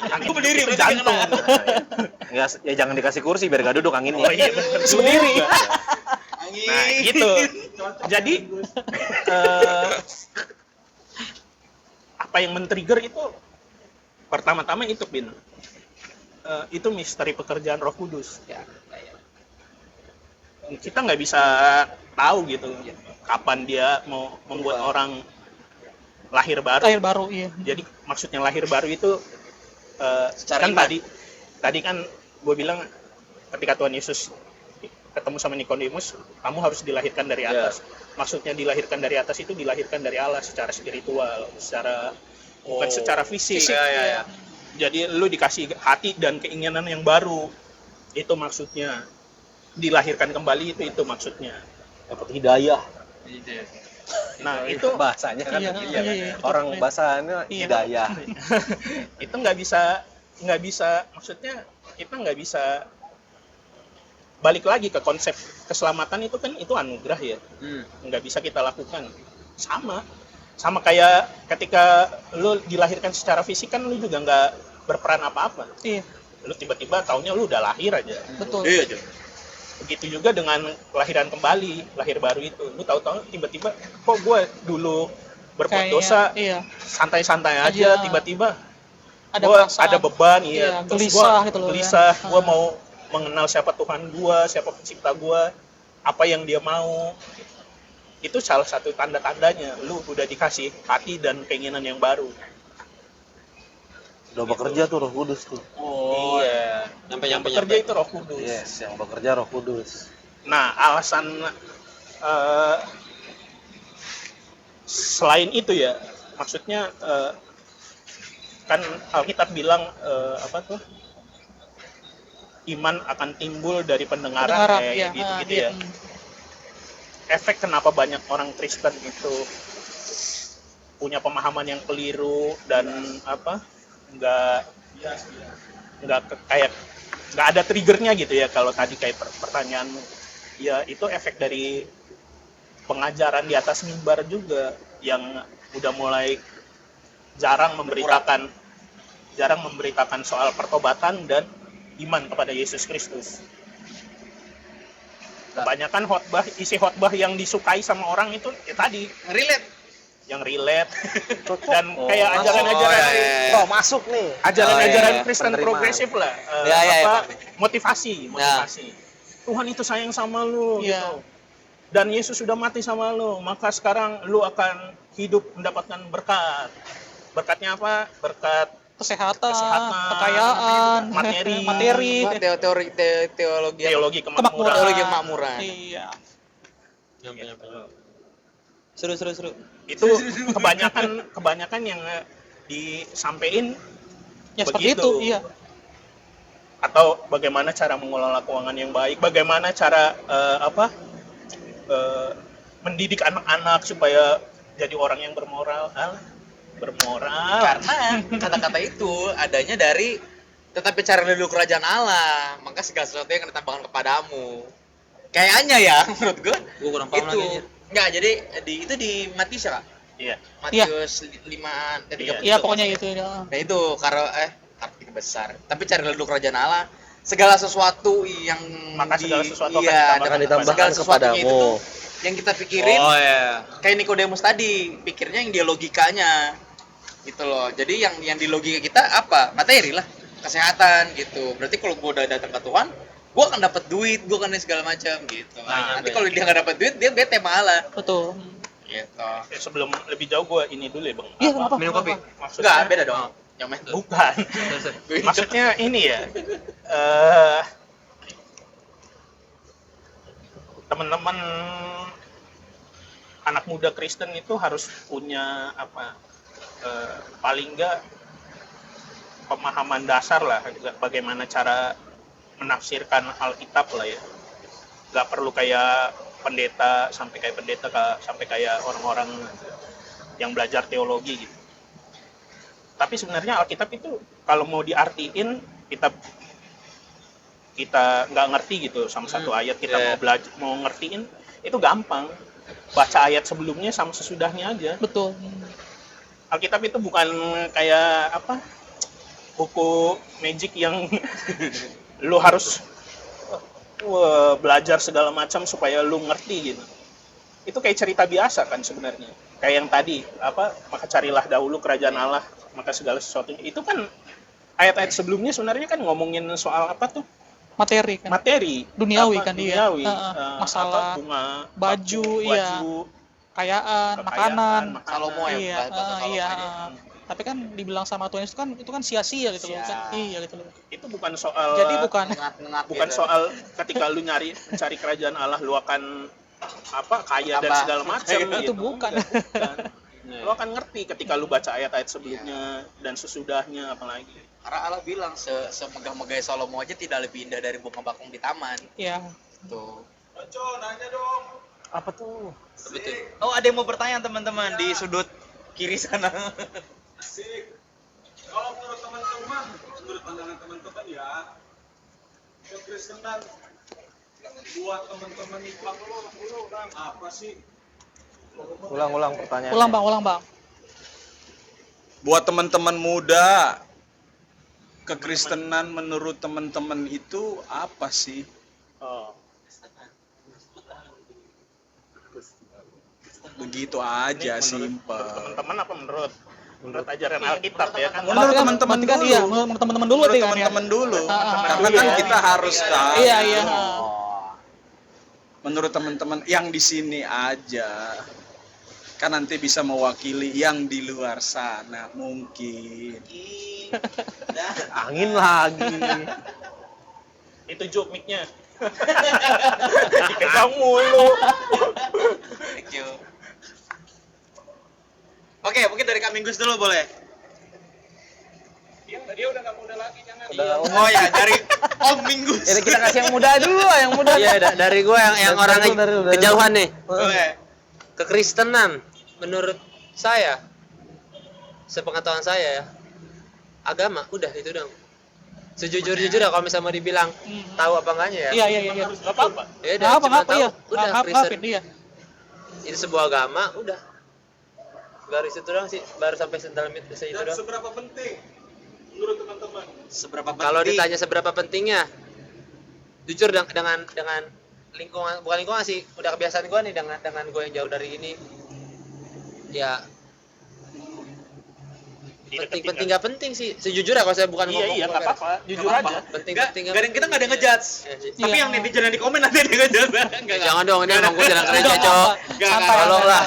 Angin Gua berdiri, itu berarti jantung. Ya jangan dikasih kursi biar gak duduk anginnya. Oh iya bener. Berdiri. Angin. Nah, gitu. Jadi apa yang men-trigger itu pertama-tama itu itu misteri pekerjaan Roh Kudus. Kita nggak bisa tahu gitu kapan dia mau membuat orang lahir baru. Lahir baru, iya. Jadi maksudnya lahir baru itu Secara kan iman. tadi kan gue bilang ketika Tuhan Yesus ketemu sama Nikodemus, kamu harus dilahirkan dari atas. Maksudnya dilahirkan dari atas itu dilahirkan dari Allah secara spiritual, bukan secara fisik. Ya. Jadi lu dikasih hati dan keinginan yang baru. Itu maksudnya. Dilahirkan kembali itu maksudnya. Dapat hidayah. Nah, itu Bahasanya kan Iya, iya. iya. Orang bahasanya Iya. hidayah. itu nggak bisa maksudnya kita nggak bisa balik lagi ke konsep keselamatan itu kan itu anugerah ya. Nggak bisa kita lakukan. Sama kayak ketika lu dilahirkan secara fisik kan lu juga nggak berperan apa-apa. Iya, Lu tiba-tiba taunya lu udah lahir aja. betul. Iya, Cek. Begitu juga dengan kelahiran kembali, lahir baru itu. Lu tahu-tahu tiba-tiba kok gue dulu berbuat Kayak, dosa iya. santai-santai Aja. aja, tiba-tiba Ada gua perasaan. ada beban, Iya, Terus gelisah gua gitu loh, gelisah, ya. gua mau mengenal siapa Tuhan gua, siapa pencipta gua, apa yang dia mau. Itu salah satu tanda-tandanya lu udah dikasih hati dan keinginan yang baru. Udah bekerja tuh Roh Kudus tuh. Iya. Yang bekerja itu Roh Kudus. Yes, yang bekerja Roh Kudus. Nah, alasan selain itu ya, maksudnya kan Alkitab bilang apa tuh? iman akan timbul dari pendengaran Kedengaran, kayak iya. gitu-gitu Iya. ya. Efek kenapa banyak orang Kristen itu punya pemahaman yang keliru dan apa kayak nggak ada triggernya gitu ya. Kalau tadi kayak pertanyaanmu, ya itu efek dari pengajaran di atas mimbar juga yang udah mulai jarang memberitakan soal pertobatan dan iman kepada Yesus Kristus. Kebanyakan isi khotbah yang disukai sama orang itu ya tadi yang relate dan kayak ajaran-ajaran Masuk nih. ajaran-ajaran Kristen Penerimaan. progresif lah. Motivasi. Tuhan itu sayang sama lu Iya. gitu. Dan Yesus sudah mati sama lu, maka sekarang lu akan hidup mendapatkan berkat. Berkatnya apa? Berkat Kesehatan, Kesehatan, kekayaan, materi. Teologi kemakmuran. teologi kemakmuran. Iya. Seru. Itu kebanyakan yang disampaikan Ya seperti begitu. itu, iya. Atau bagaimana cara mengelola keuangan yang baik, bagaimana cara mendidik anak-anak supaya jadi orang yang bermoral. Karena kata-kata itu adanya dari tetapi cari dulu kerajaan Allah, maka segala sesuatu yang akan ditambahkan kepadamu. Kayaknya ya menurut gue Gue kurang paham itu lagi. enggak, jadi itu di Matius ya, Kak? Iya. Matius 5:30. Iya, pokoknya itu ya. Nah itu arti besar. Tapi cari dulu kerajaan Allah, segala sesuatu yang Maka segala sesuatu akan ditambahkan segala sesuatunya kepadamu. itu tuh yang kita pikirin ya. kayak Nikodemus tadi, pikirnya yang dia logikanya gitu loh. Jadi yang di logika kita apa? Materi lah, kesehatan gitu. Berarti kalau gue udah datang ke Tuhan, gue akan dapat duit, gue akan segala macam gitu. Nanti kalau dia nggak dapat duit, dia bete malah Betul. gitu. Sebelum lebih jauh gue ini dulu ya, Bang. Iya, apa? Minum kopi. Enggak, beda dong. Yang main tuh. Bukan. Maksudnya ini ya. Teman-teman anak muda Kristen itu harus punya paling enggak pemahaman dasar lah bagaimana cara menafsirkan Alkitab lah ya. Nggak perlu kayak pendeta sampai kayak orang-orang yang belajar teologi gitu. Tapi sebenarnya Alkitab itu kalau mau diartiin kita nggak ngerti gitu sama satu ayat, kita mau ngertiin itu gampang. Baca ayat sebelumnya sama sesudahnya aja. Betul. Alkitab itu bukan kayak buku magic yang lu harus belajar segala macam supaya lu ngerti gitu. Itu kayak cerita biasa kan sebenarnya. Kayak yang tadi, maka carilah dahulu kerajaan Allah, maka segala sesuatunya. Itu kan ayat-ayat sebelumnya sebenarnya kan ngomongin soal apa tuh? Materi kan. Materi. Duniawi kan, iya. Duniawi. Masalah bunga, baju, iya. Kekayaan, makanan. Salomo ya, Iya, bahasa Salomo iya. ini. Tapi kan dibilang sama Tuhan itu kan sia-sia gitu loh. Sia. Iya gitu loh. Itu bukan soal Jadi bukan bukan gitu. soal ketika lu mencari kerajaan Allah lu akan kaya dan Apa? segala macam Itu gitu. bukan. Bukan. Lu akan ngerti ketika lu baca ayat-ayat sebelumnya dan sesudahnya apalagi. Karena Allah bilang semegah-megah Salomo aja tidak lebih indah dari bunga bakung di taman. Iya. Tuh. Oco, nanya dong. Apa tuh? Betul. Oh, ada yang mau bertanya teman-teman di sudut kiri sana. Asik. Kalau menurut teman-teman, menurut pandangan teman-teman ya, kekristenan buat teman-teman itu apa sih? Ulang pertanyaan. Ulang bang. Buat teman-teman muda, kekristenan menurut teman-teman itu apa sih? Oh. Begitu aja, Ini simpel. Teman-teman apa menurut ajaran Alkitab ya kan? Menurut teman-teman kan, dulu. iya, menurut teman-teman dulu Menurut kan ya. teman-teman dulu. Ah, Karena kan kita harus tahu. Iya. Menurut teman-teman yang di sini aja, kan nanti bisa mewakili yang di luar sana mungkin. Angin lagi. Itu joke mic-nya. Dipegang mulu. Thank you. Oke, mungkin dari Kak Minggus dulu boleh. Dia udah nggak muda lagi, jangan. Udah Oh ya, Om Minggus. Jadi kita kasih yang muda dulu, yang muda. Iya, dari gue yang Dari orang lu, dari lu. kejauhan nih. Oke. Kekristenan menurut saya, sepengetahuan saya ya, agama udah itu dong. Sejujur-jujurnya kalau misalnya mau dibilang tahu apa enggaknya ya. Iya. Enggak apa-apa. Ya udah, Nggak apa cuma apa tahu ya. udah Kristen. Ngapain dia? Itu sebuah agama udah. Garis itu doang sih, baru sampai dalam itu doang. Seberapa penting menurut teman-teman? Seberapa penting? Kalau ditanya seberapa pentingnya, jujur dengan lingkungan, bukan lingkungan sih, udah kebiasaan gue nih dengan gue yang jauh dari ini, ya penting nggak penting sih, sejujurnya kalau saya bukan Iya, nggak apa-apa. Jujur aja. penting Enggak, penting kita nggak ada ngejudge. Ya, sih. Tapi Iya. yang netizen yang di komen nanti dia ngejudge. Enggak. Jangan dong, ini emang gue jalan gereja cok. Santai. Tolong lah.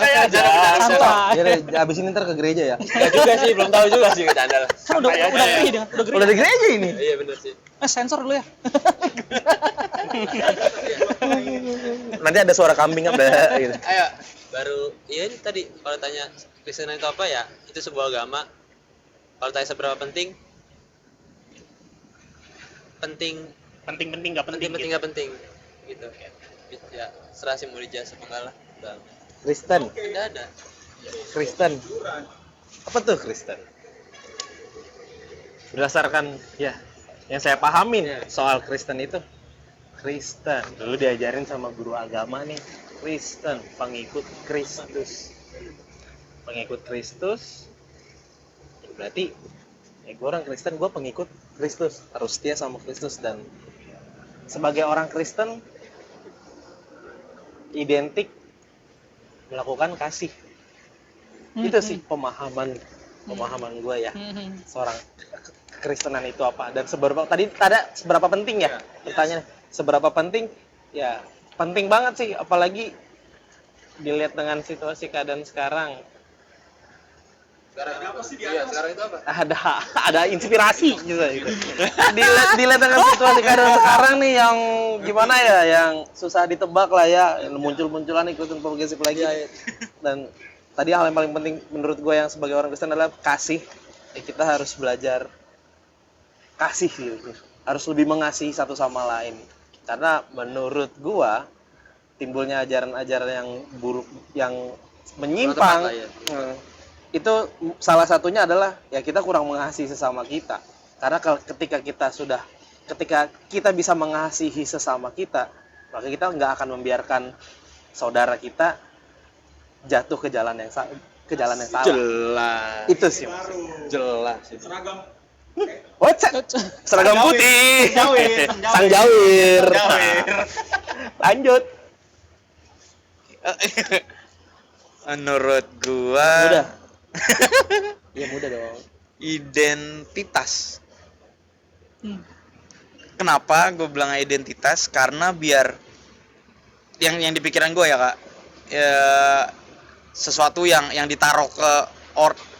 Santai. Ya, abis ini ntar ke gereja ya. Nggak juga sih, belum tahu juga sih candal. Kan udah free dia, udah Udah free. di gereja ini. Iya bener sih. Sensor dulu ya. Nanti ada suara kambing apa gitu. Ayo. Baru iya ini tadi kalau tanya Kristen itu apa ya, itu sebuah agama. Kalau tanya seberapa penting Penting-penting nggak penting. penting nggak penting gitu ya, serah sih mau dijasa apa lah udah Kristen, ada Kristen. Apa tuh Kristen? Berdasarkan ya yang saya pahamin soal Kristen itu, Kristen dulu diajarin sama guru agama nih, Kristen pengikut Kristus. Pengikut Kristus berarti ya gue orang Kristen, gue pengikut Kristus, harus setia sama Kristus. Dan sebagai orang Kristen identik melakukan kasih. Itu sih pemahaman gue ya, seorang kekristenan itu apa. Dan seberapa tadi ada seberapa penting ya pertanyaannya, seberapa penting ya, penting banget sih, apalagi dilihat dengan situasi keadaan sekarang. sekarang itu apa? Ada inspirasi gitu. Dilihat dengan situasi keadaan sekarang nih yang gimana ya, yang susah ditebak lah ya, muncul-munculan ikutin progresif lagi. Dan tadi hal yang paling penting menurut gue yang sebagai orang Kristen adalah kasih. Ya, kita harus belajar kasih gitu, harus lebih mengasihi satu sama lain. Karena menurut gue timbulnya ajaran-ajaran yang buruk, yang menyimpang, itu salah satunya adalah ya kita kurang mengasihi sesama kita. Karena ketika kita bisa mengasihi sesama kita, maka kita nggak akan membiarkan saudara kita jatuh ke jalan yang salah. Jelas. Itu sih jelas. Seragam Seragam putih. Jawir. Sang Jawir. Lanjut. Menurut gua Muda. Iya muda dong. identitas. Kenapa gue bilang identitas? Karena biar yang di pikiran gue ya kak, ya, sesuatu yang ditaruh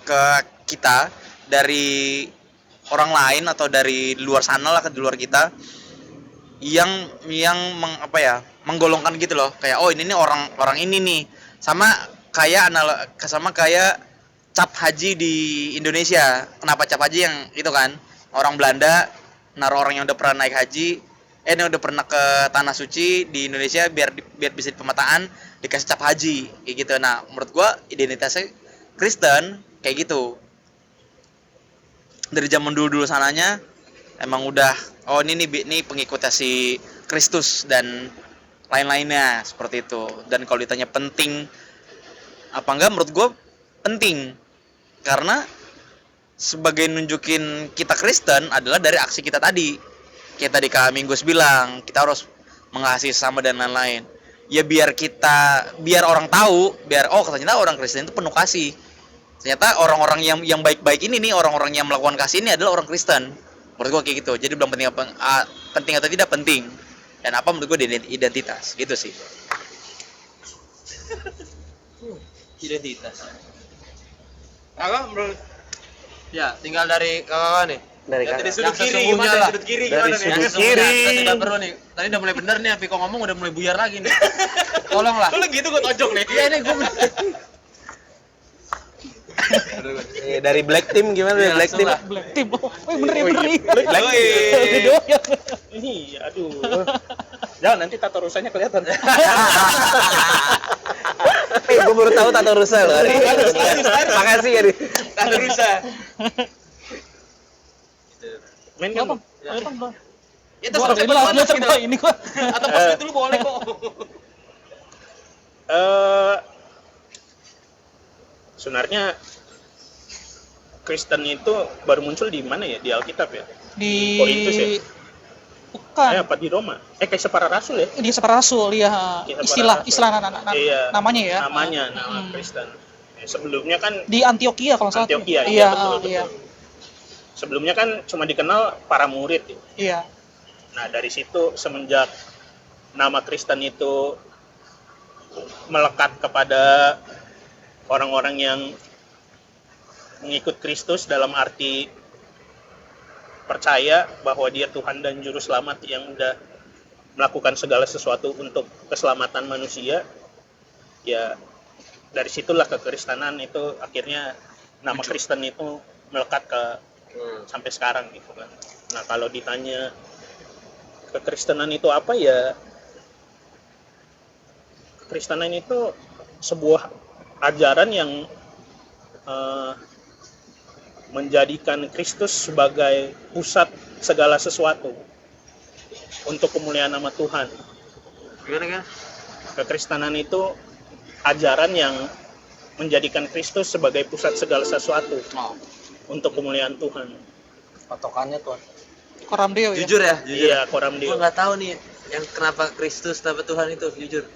ke kita dari orang lain atau dari luar sana lah, ke luar kita, yang menggolongkan gitu loh, kayak oh ini nih orang ini nih, sama kayak cap haji di Indonesia. Kenapa cap haji yang itu kan, orang Belanda naruh orang yang udah pernah naik haji, yang udah pernah ke tanah suci di Indonesia biar bisa di pemetaan, dikasih cap haji kayak gitu. Nah menurut gua identitasnya Kristen kayak gitu. Dari zaman dulu sananya emang udah oh ini pengikutnya si Kristus dan lain-lainnya seperti itu. Dan kalau ditanya penting apa enggak, menurut gua penting. Karena sebagai nunjukin kita Kristen adalah dari aksi kita tadi. Kayak tadi Kak Minggus bilang, kita harus mengasihi sesama dan lain-lain. Ya biar orang tahu, oh ternyata orang Kristen itu penuh kasih. Ternyata orang-orang yang baik-baik ini nih, orang-orang yang melakukan kasih ini adalah orang Kristen. Menurut gua kayak gitu. Jadi belum penting atau tidak penting. Dan apa menurut gua identitas, gitu sih. Identitas. Kakak menurut ya tinggal dari kakak nih. Dari Dari kakak. sudut Yang kiri sesungguhnya gimana? lah. Sudut kiri Dari gimana nih? sudut Yang sesungguhnya kiri. kita tidak perlu nih. Tadi udah mulai bener nih, Piko ngomong udah mulai buyar lagi nih. Tolonglah. Lu gitu gua tojok nih. Iya nih gue. Dari Black Team gimana? Iya, Black langsung Team. lah. Black Team. Oh, bener ya bener. Black Team. Doyan. Iya, aduh. Jangan nanti tata rusanya kelihatan. Gue baru tahu tato rusa loh. Makasih ya, Di. Tata rusa. Main Ya, kan? Bang. Ayo, Bang. Ya Gua terus ini cepet lah, banget cepet gitu. gua, ini gua. Atau pas dulu boleh kok. Sebenarnya Kristen itu baru muncul di mana ya? Di Alkitab ya? Di Korintus ya? bukan Apa di Roma? Kayak para rasul ya? di Separah Rasul ya, Kisah para istilah rasul. Iya. namanya ya. Nama Kristen. Sebelumnya kan Di Antioquia kalau nggak salah. Antioquia, Iya, iya, betul, iya. betul. Sebelumnya kan cuma dikenal para murid ya. Iya. Nah, dari situ semenjak nama Kristen itu melekat kepada orang-orang yang mengikut Kristus dalam arti percaya bahwa dia Tuhan dan Juru Selamat yang udah melakukan segala sesuatu untuk keselamatan manusia, ya dari situlah kekristenan itu akhirnya nama Kristen itu melekat ke sampai sekarang gitu kan. Nah, kalau ditanya kekristenan itu apa, ya kekristenan itu sebuah ajaran yang menjadikan Kristus sebagai pusat segala sesuatu untuk kemuliaan nama Tuhan. Gimana kan? Kekristenan itu ajaran yang menjadikan Kristus sebagai pusat segala sesuatu untuk kemuliaan Tuhan. Patokannya tuh. Koram Deo ya. Jujur ya, jujur. Iya, Koram Gue Deo. nggak tahu nih yang kenapa Kristus kenapa Tuhan itu, jujur.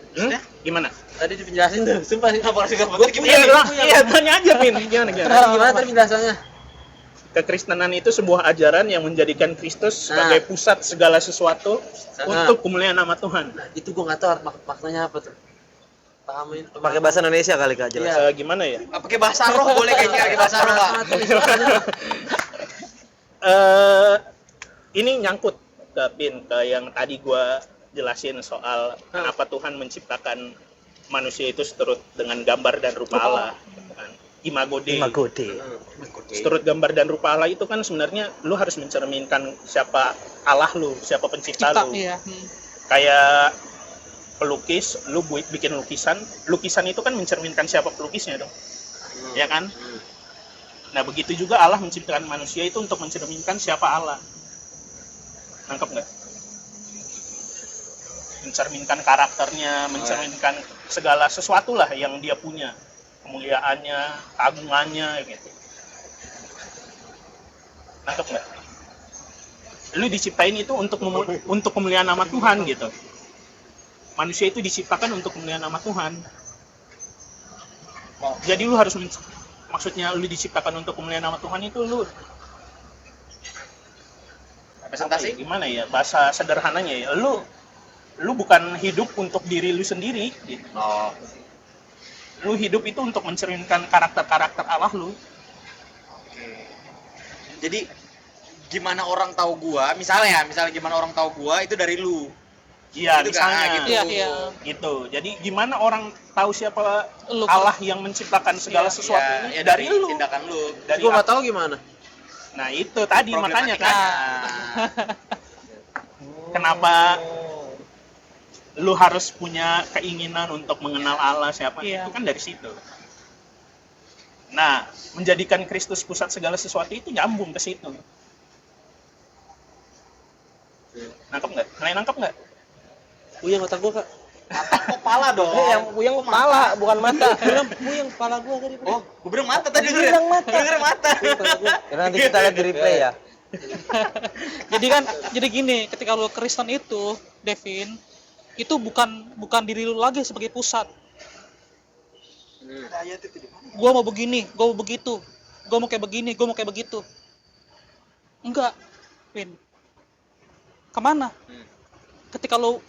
Gimana? Tadi dijelasin tuh, sumpah. Iya, tanya aja, Pin. Gimana? Gimana tadi penjelasannya? Kekristenan itu sebuah ajaran yang menjadikan Kristus sebagai pusat segala sesuatu untuk kemuliaan nama Tuhan. Nah, itu gue nggak tahu maknanya apa tuh. Pahamin. Pakai bahasa Indonesia kali Kak jelas. Gimana ya? Pakai bahasa roh boleh kayaknya, pakai bahasa roh, Pak. Ini nyangkut ke Pin, ke yang tadi gua jelasin soal kenapa Tuhan menciptakan manusia itu seturut dengan gambar dan rupa Allah, kan? Imago Dei. Seturut gambar dan rupa Allah itu kan sebenarnya lu harus mencerminkan siapa Allah lu, siapa pencipta lu. Iya. Kayak pelukis, lu bikin lukisan itu kan mencerminkan siapa pelukisnya dong. Ya kan? Nah, begitu juga Allah menciptakan manusia itu untuk mencerminkan siapa Allah. Nangkep nggak? Mencerminkan karakternya, mencerminkan segala sesuatu lah yang dia punya, kemuliaannya, keagungannya, gitu. Nangkep nggak? Lu diciptain itu untuk kemuliaan nama Tuhan gitu. Manusia itu diciptakan untuk kemuliaan nama Tuhan. Jadi lu harus maksudnya lu diciptakan untuk kemuliaan nama Tuhan itu lu Presentasi gimana ya, bahasa sederhananya ya, lu bukan hidup untuk diri lu sendiri gitu. Lu hidup itu untuk mencerminkan karakter Allah lu. Jadi gimana orang tahu gua, misalnya gimana orang tahu gua itu dari lu. Iya, Gitu misalnya kan, gitu. Iya. Gitu. Jadi gimana orang tahu siapa Lu. Allah yang menciptakan segala sesuatu Ya, dari lu. tindakan lu. Dari Gue nggak tahu gimana. Nah, itu tadi makanya kan Problematikanya. kenapa lu harus punya keinginan untuk mengenal Allah siapa, Iya. itu kan dari situ. Nah, menjadikan Kristus pusat segala sesuatu itu nyambung ke situ. Nangkep nggak? Nangkep nggak? Puyeng otak gue, Kak. Kepala dong. Yang puyeng kepala bukan mata. Puyeng kepala gue tadi. Oh, gua bilang mata tadi dulu ya. Bilang mata. Gua dengerin mata. Karena nanti kita lihat di replay ya. Jadi gini, ketika lu Kristen itu, Devin, itu bukan diri lu lagi sebagai pusat. Gua mau begini, gua mau begitu. Gua mau kayak begini, gua mau kayak begitu. Enggak, Vin. Kemana? Ketika lu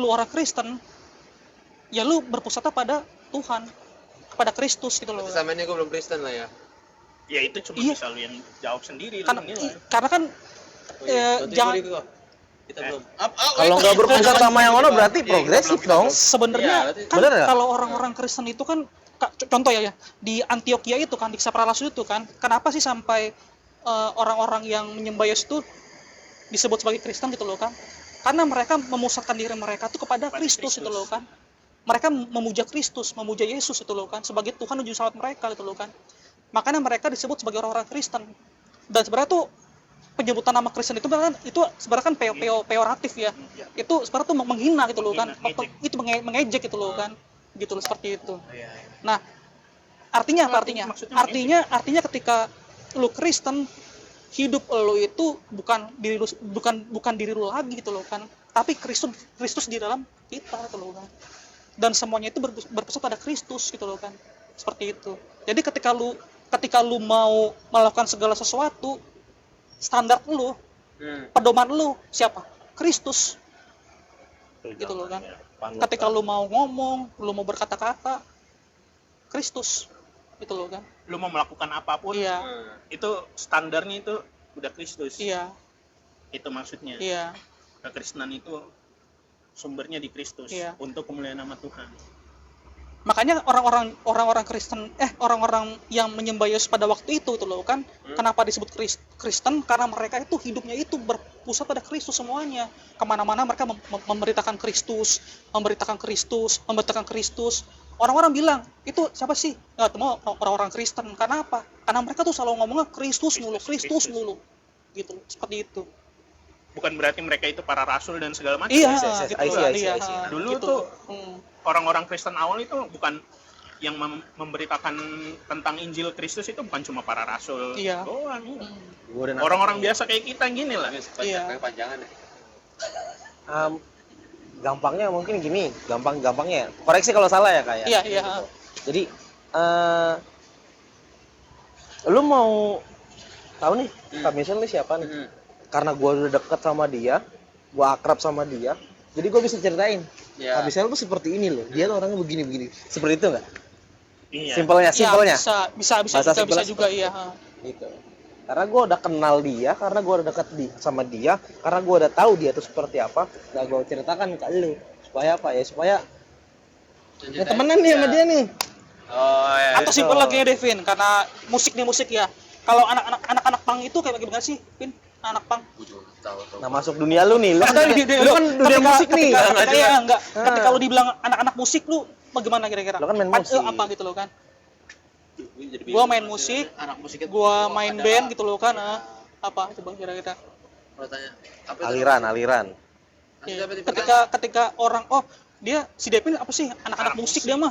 orang Kristen, ya lu berpusatnya pada Tuhan, kepada Kristus gitu loh. Sama ini gue belum Kristen lah ya. Ya itu cuma Iya. bisa lu yang jawab sendiri. Karena, lu menilai. karena kan jangan Kita belum. Kalau nggak berpusat sama yang ono berarti progresif dong. sebenarnya Iya, kan bener nggak? kalau orang-orang Kristen itu kan contoh ya di Antioquia itu kan di Separah Rasul itu kan kenapa sih sampai orang-orang yang menyembah Yesus itu disebut sebagai Kristen gitu loh kan, karena mereka memusatkan diri mereka tuh kepada Pada Kristus Kristus. gitu loh kan. Mereka memuja Kristus, memuja Yesus itu loh kan sebagai Tuhan dan juru selamat mereka gitu loh kan. Makanya mereka disebut sebagai orang-orang Kristen. Dan sebenarnya tuh penyebutan nama Kristen itu sebenarnya kan peyoratif ya. Itu sebenarnya tuh menghina gitu loh kan. Ngejek. Itu mengejek gitu loh kan. Gitu loh, seperti itu. Nah, artinya apa artinya? Maksudnya Artinya ketika lu Kristen, hidup lu itu bukan diri lu lagi gitu loh kan, tapi Kristus di dalam kita gitu loh kan. Dan semuanya itu berpusat pada Kristus gitu loh kan. Seperti itu. Jadi ketika lu mau melakukan segala sesuatu, standar lu, pedoman lu siapa? Kristus. Gitu loh kan. Ketika lu mau ngomong, lu mau berkata-kata, Kristus. Gitu loh kan. Lu mau melakukan apapun, Iya. itu standarnya itu udah Kristus. Iya. Itu maksudnya. Iya. Kekristenan itu sumbernya di Kristus Iya. untuk kemuliaan nama Tuhan. Makanya orang-orang Kristen, orang-orang yang menyembah Yesus pada waktu itu loh kan, kenapa disebut Kristen? Karena mereka itu hidupnya itu berpusat pada Kristus semuanya. Kemana-mana mereka memberitakan Kristus, memberitakan Kristus. Orang-orang bilang, itu siapa sih? Nggak tahu, orang-orang Kristen. Karena apa? Karena mereka tuh selalu ngomongnya Kristus mulu. Gitu, seperti itu. Bukan berarti mereka itu para rasul dan segala macam. Iya, yes, gitu. I see. Iya, Dulu gitu. tuh orang-orang Kristen awal itu bukan yang memberitakan tentang Injil Kristus, itu bukan cuma para rasul Iya. doang. Gua udah Orang-orang biasa kayak kita gini lah. Iya. Kepanjangan ya. Gampangnya mungkin gini, gampangnya. Koreksi kalau salah ya kayak. Iya. Jadi lu mau tahu nih Kak Michelle nih siapa nih? Karena gua udah deket sama dia, gua akrab sama dia, jadi gua bisa ceritain. Ya. Kak Michelle tuh seperti ini loh, dia tuh orangnya begini. Seperti itu nggak? Iya. Simpelnya. Ya, bisa Bahasa simpelnya juga iya. Gitu. Karena gua udah kenal dia, karena gua udah deket sama dia, karena gua udah tahu dia tuh seperti apa, nah gua ceritakan ke lu. Supaya apa ya? Supaya ya temenan nih sama dia nih. Oh ya. Atau simpel lagi ya Devin, karena musik ya. Kalau anak-anak punk itu kayak bagaimana sih, Vin? Anak punk. Nah masuk dunia lu nih, lu kan dunia musik nih. Ketika lu dibilang anak-anak musik, lu bagaimana kira-kira? Lu kan main musik. Apa gitu lo kan? Gua main musik, Anak musiknya gua main band gitu loh kan. Apa coba kira-kira? Kalau tanya. Apa itu? Aliran. Iya. Ketika orang dia si Devin apa sih anak musik dia mah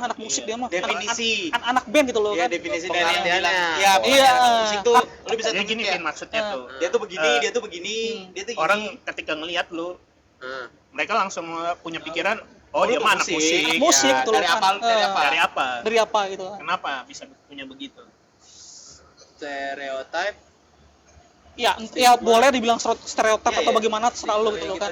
Definisi. anak band gitu loh Ya kan. definisi dari yang Pengertiannya. bilang. Iya. Iya, musik tuh lu bisa Ya tunjuk gini ya. Vin, maksudnya tuh. Dia tuh begini, dia tuh begini, dia tuh gini. Orang ketika ngelihat lu, Hmm. mereka langsung punya pikiran, oh dia mah anak musik. Anak musik Ya, tuh dari kan. apa? Dari apa? Dari apa? Dari apa gitu kan. Kenapa bisa punya begitu? Stereotype. Ya boleh dibilang stereotip Iya, atau iya. bagaimana selalu gitu loh kan.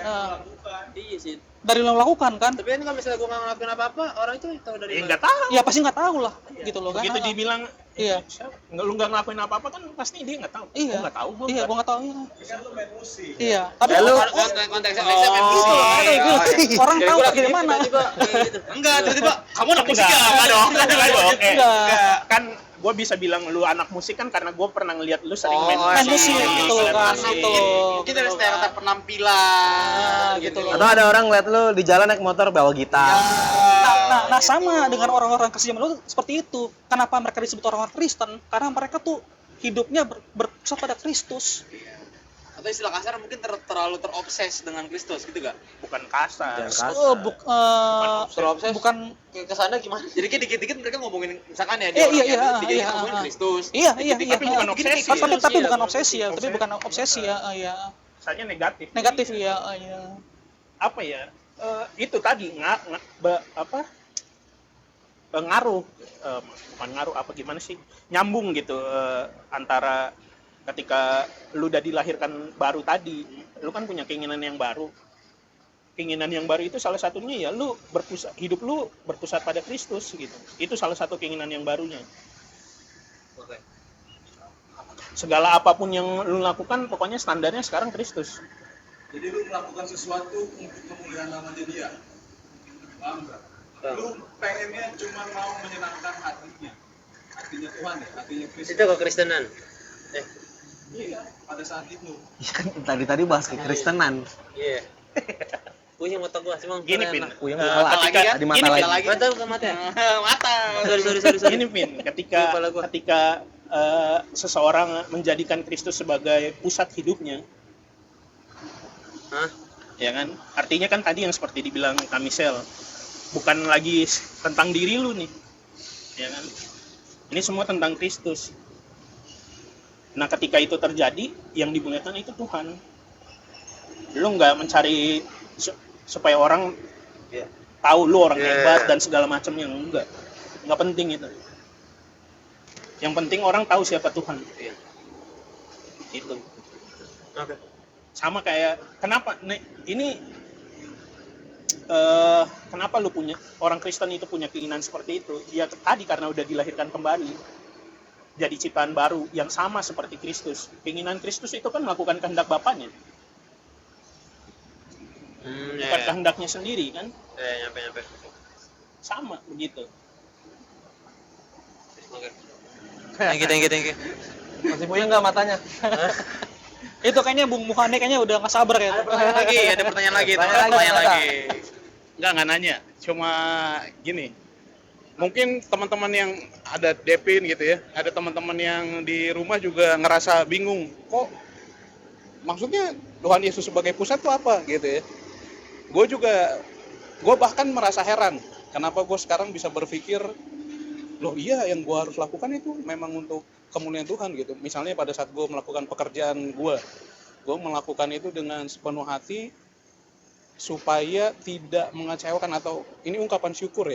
Iya sih. Dari lo lakukan kan. Tapi kan kalau misalnya gue nggak ngelakuin apa-apa, orang itu tahu dari Ya mana? nggak tahu. Ya pasti nggak tahu lah gitu loh kan. Begitu dibilang, Iya. lu nggak ngelakuin apa-apa kan pasti dia nggak tahu. Iya. Gua nggak tahu. Iya, gua nggak tahu ya. Iya, tapi Ya, lu Konteksnya main musik. orang tahu dari mana. Enggak, tiba-tiba kamu anak musik Enggak, ya? enggak dong. Enggak dong. Enggak. Kan gue bisa bilang lu anak musik kan karena gue pernah ngeliat lu sering main main musik gitu main kan, musik. gitu. Mungkin dari stereotip penampilan Gitu loh. atau ada orang lihat lu di jalan naik motor bawa gitar. Nah, sama dengan orang-orang Kristen zaman dulu seperti itu. Kenapa mereka disebut orang-orang Kristen? Karena mereka tuh hidupnya berpusat pada Kristus. atau istilah kasar mungkin terlalu terobses dengan Kristus gitu gak? Bukan kasar. Terobses. Bukan Kesana gimana? Jadi kayak dikit-dikit mereka ngomongin misalkan ya Iya, dia iya, dikit-dikit iya, ngomongin iya. Kristus. iya. Tapi bukan obsesi. Tapi bukan obsesi ya, tapi bukan obsesi ya, iya. Misalnya negatif. Negatif ya, iya. Apa ya? Itu tadi ngaruh, bukan ngaruh apa gimana sih? Nyambung gitu antara ketika lu udah dilahirkan baru tadi, lu kan punya keinginan yang baru. Keinginan yang baru itu salah satunya ya hidup lu berpusat pada Kristus gitu. Itu salah satu keinginan yang barunya. Oke. segala apapun yang lu lakukan pokoknya standarnya sekarang Kristus. Jadi lu melakukan sesuatu untuk kemuliaan namanya dia. Paham nggak? Lu pengennya cuma mau menyenangkan hatinya. Hatinya Tuhan ya, hatinya Kristus. Itu kekristenan. Iya, pada saat itu. Ya kan tadi bahas kekristenan. Iya. Puyeng mata gua, cuma Gini, Pin. Puyeng Eh, kepala. ketika Di mata gini, lagi. Pin. mata bukan mata. Mata. Sorry. Gini, Pin, ketika seseorang menjadikan Kristus sebagai pusat hidupnya, Hah? ya kan? Artinya kan tadi yang seperti dibilang Kamisel, bukan lagi tentang diri lu nih, ya kan? Ini semua tentang Kristus. Nah, ketika itu terjadi, yang dimuliakan itu Tuhan. Lu nggak mencari supaya orang tahu lu orang hebat dan segala macam, yang nggak penting itu. Yang penting orang tahu siapa Tuhan. Itu. Oke. Sama kayak kenapa kenapa lu punya orang Kristen itu punya keinginan seperti itu? Ya tadi karena udah dilahirkan kembali, jadi ciptaan baru yang sama seperti Kristus. Keinginan Kristus itu kan melakukan kehendak Bapaknya, bukan kehendaknya sendiri kan? Nyampe. Sama begitu. Oke. Thank you. Masih puyeng nggak matanya? Itu kayaknya Bung Muhane kayaknya udah nggak sabar ya. Ada pertanyaan lagi. Nggak nanya, cuma gini. Mungkin teman-teman yang ada Depin gitu ya, ada teman-teman yang di rumah juga ngerasa bingung, kok maksudnya Tuhan Yesus sebagai pusat itu apa gitu ya. Gue bahkan merasa heran, kenapa gue sekarang bisa berpikir, loh iya yang gue harus lakukan itu memang untuk kemuliaan Tuhan gitu. Misalnya pada saat gue melakukan pekerjaan gue melakukan itu dengan sepenuh hati, supaya tidak mengecewakan, atau ini ungkapan syukur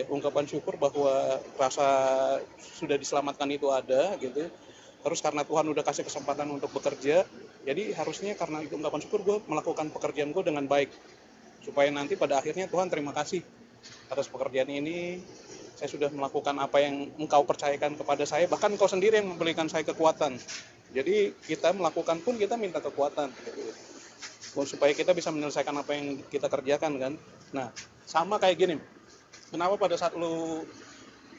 bahwa rasa sudah diselamatkan itu ada gitu. Terus karena Tuhan udah kasih kesempatan untuk bekerja, jadi harusnya karena itu ungkapan syukur gue melakukan pekerjaan gue dengan baik, supaya nanti pada akhirnya Tuhan terima kasih atas pekerjaan ini, saya sudah melakukan apa yang engkau percayakan kepada saya, bahkan engkau sendiri yang memberikan saya kekuatan. Jadi kita melakukan pun kita minta kekuatan gitu, supaya kita bisa menyelesaikan apa yang kita kerjakan kan. Nah, sama kayak gini, kenapa pada saat lu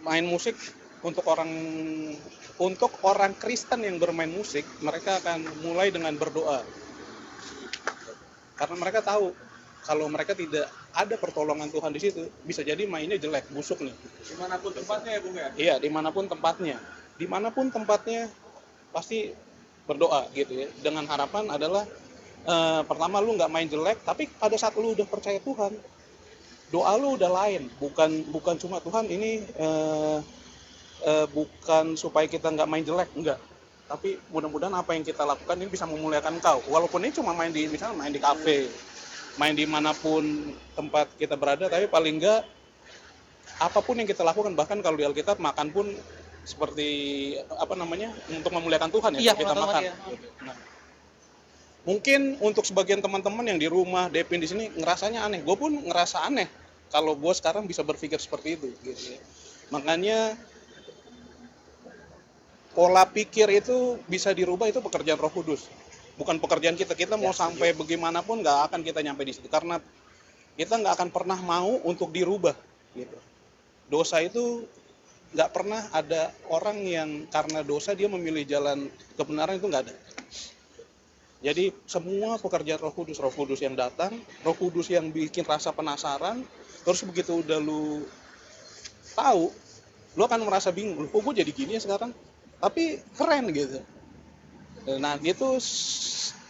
main musik, untuk orang Kristen yang bermain musik, mereka akan mulai dengan berdoa, karena mereka tahu kalau mereka tidak ada pertolongan Tuhan di situ, bisa jadi mainnya jelek, busuk nih. Dimanapun tempatnya ya Bung ya? Iya, dimanapun tempatnya pasti berdoa gitu ya, dengan harapan adalah pertama lu nggak main jelek, tapi pada saat lu udah percaya Tuhan, doa lu udah lain, bukan cuma Tuhan ini bukan supaya kita nggak main jelek, enggak, tapi mudah-mudahan apa yang kita lakukan ini bisa memuliakan Engkau, walaupun ini cuma misalnya main di kafe, main dimanapun tempat kita berada, tapi paling enggak apapun yang kita lakukan, bahkan kalau di Alkitab makan pun seperti untuk memuliakan Tuhan ya, Iya, kita makan. ya. Nah, mungkin untuk sebagian teman-teman yang di rumah, Depin di sini ngerasanya aneh. Gue pun ngerasa aneh kalau gue sekarang bisa berpikir seperti itu. Gitu ya. Makanya pola pikir itu bisa dirubah, itu pekerjaan Roh Kudus. Bukan pekerjaan kita. Kita mau sampai bagaimanapun nggak akan kita nyampe di situ. Karena kita nggak akan pernah mau untuk dirubah. Gitu. Dosa itu nggak pernah ada orang yang karena dosa dia memilih jalan kebenaran, itu nggak ada. Jadi semua pekerjaan Roh Kudus yang datang, Roh Kudus yang bikin rasa penasaran, terus begitu udah lu tahu, lu akan merasa bingung, kok gue jadi gini ya sekarang? Tapi keren gitu. Nah itu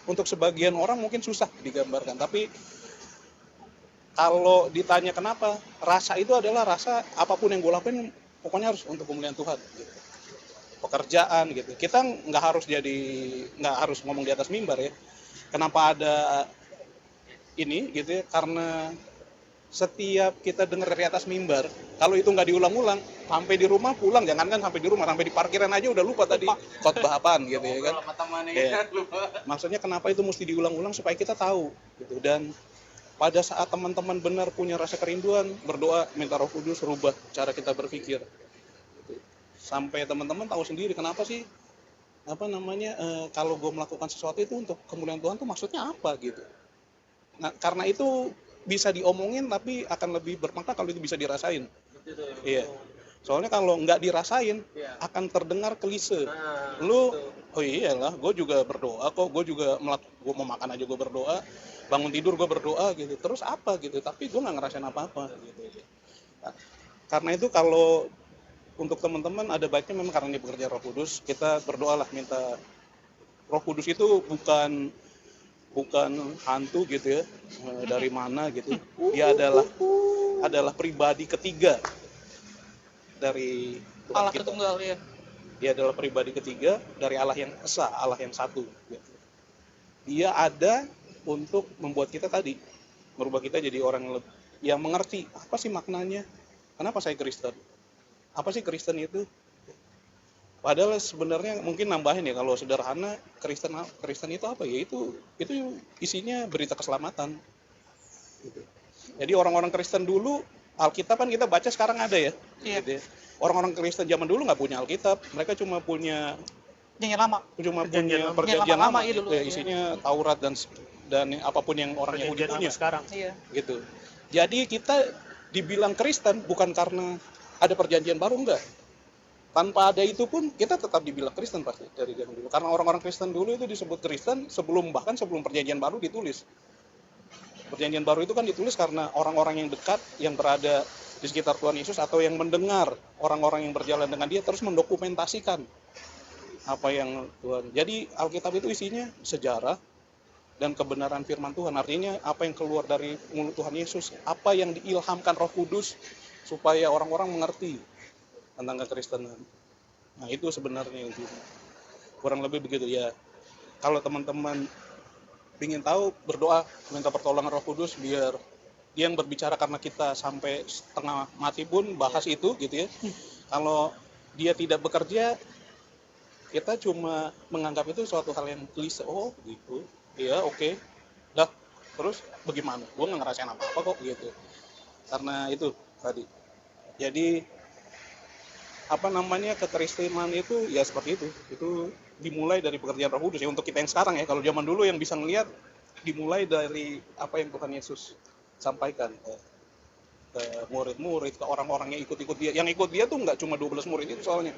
untuk sebagian orang mungkin susah digambarkan, tapi kalau ditanya kenapa, rasa itu adalah rasa apapun yang gue lakuin pokoknya harus untuk kemuliaan Tuhan gitu. Pekerjaan gitu, kita nggak harus ngomong di atas mimbar ya. Kenapa ada ini gitu ya, karena setiap kita dengar dari atas mimbar, kalau itu nggak diulang-ulang, sampai di rumah pulang, jangankan sampai di rumah, sampai di parkiran aja udah lupa tadi khotbah apaan gitu ya kan. Ya. Maksudnya kenapa itu mesti diulang-ulang, supaya kita tahu gitu. Dan pada saat teman-teman benar punya rasa kerinduan, berdoa, minta Roh Kudus rubah cara kita berpikir. Sampai teman-teman tahu sendiri kenapa sih kalau gue melakukan sesuatu itu untuk kemuliaan Tuhan tuh maksudnya apa gitu. Nah karena itu bisa diomongin, tapi akan lebih bermakna kalau itu bisa dirasain. Iya. Soalnya kalau nggak dirasain Iya. akan terdengar klise. Nah, Lu, betul. oh iyalah, gue juga berdoa kok, gue juga gue mau makan aja gue berdoa, bangun tidur gue berdoa gitu. Terus apa gitu? Tapi gue nggak ngerasain apa-apa gitu. Nah, karena itu kalau untuk teman-teman ada baiknya memang karena ini pekerjaan Roh Kudus, kita berdoalah minta Roh Kudus itu bukan hantu gitu ya, dari mana gitu. Dia adalah pribadi ketiga dari Tuhan Allah kita. Tritunggal ya. Dia adalah pribadi ketiga dari Allah yang esa, Allah yang satu. Dia ada untuk membuat kita tadi, merubah kita jadi orang yang mengerti apa sih maknanya, kenapa saya Kristen, apa sih Kristen itu. Padahal sebenarnya mungkin nambahin ya, kalau sederhana Kristen itu apa ya, itu isinya berita keselamatan gitu. Jadi orang-orang Kristen dulu, Alkitab kan kita baca sekarang ada ya. Iya. Gitu ya. Orang-orang Kristen zaman dulu nggak punya Alkitab, mereka cuma punya perjanjian lama iya dulu. gitu ya, isinya Taurat dan apapun yang orang Yahudi punya sekarang. Iya. gitu. Jadi kita dibilang Kristen bukan karena ada perjanjian baru, enggak. Tanpa ada itu pun kita tetap dibilang Kristen pasti dari zaman dulu. Karena orang-orang Kristen dulu itu disebut Kristen bahkan sebelum perjanjian baru ditulis. Perjanjian baru itu kan ditulis karena orang-orang yang dekat yang berada di sekitar Tuhan Yesus atau yang mendengar orang-orang yang berjalan dengan dia terus mendokumentasikan apa yang Tuhan. Jadi Alkitab itu isinya sejarah dan kebenaran firman Tuhan. Artinya apa yang keluar dari mulut Tuhan Yesus, apa yang diilhamkan Roh Kudus supaya orang-orang mengerti tentang kekristenan. Nah, itu sebenarnya intinya. Kurang lebih begitu ya. Kalau teman-teman ingin tahu, berdoa minta pertolongan Roh Kudus biar dia yang berbicara, karena kita sampai setengah mati pun bahas itu gitu ya. Kalau dia tidak bekerja, kita cuma menganggap itu suatu hal yang klise. Oh gitu, iya oke. Lah terus bagaimana? Gue nggak ngerasain apa-apa kok gitu. Karena itu tadi. Jadi apa namanya, kekristenan itu ya seperti itu. Itu dimulai dari pekerjaan Roh Kudus ya untuk kita yang sekarang ya. Kalau zaman dulu yang bisa ngelihat dimulai dari apa yang Tuhan Yesus sampaikan ke murid-murid, ke orang-orang yang ikut-ikut dia. Yang ikut dia tuh nggak cuma 12 murid itu soalnya.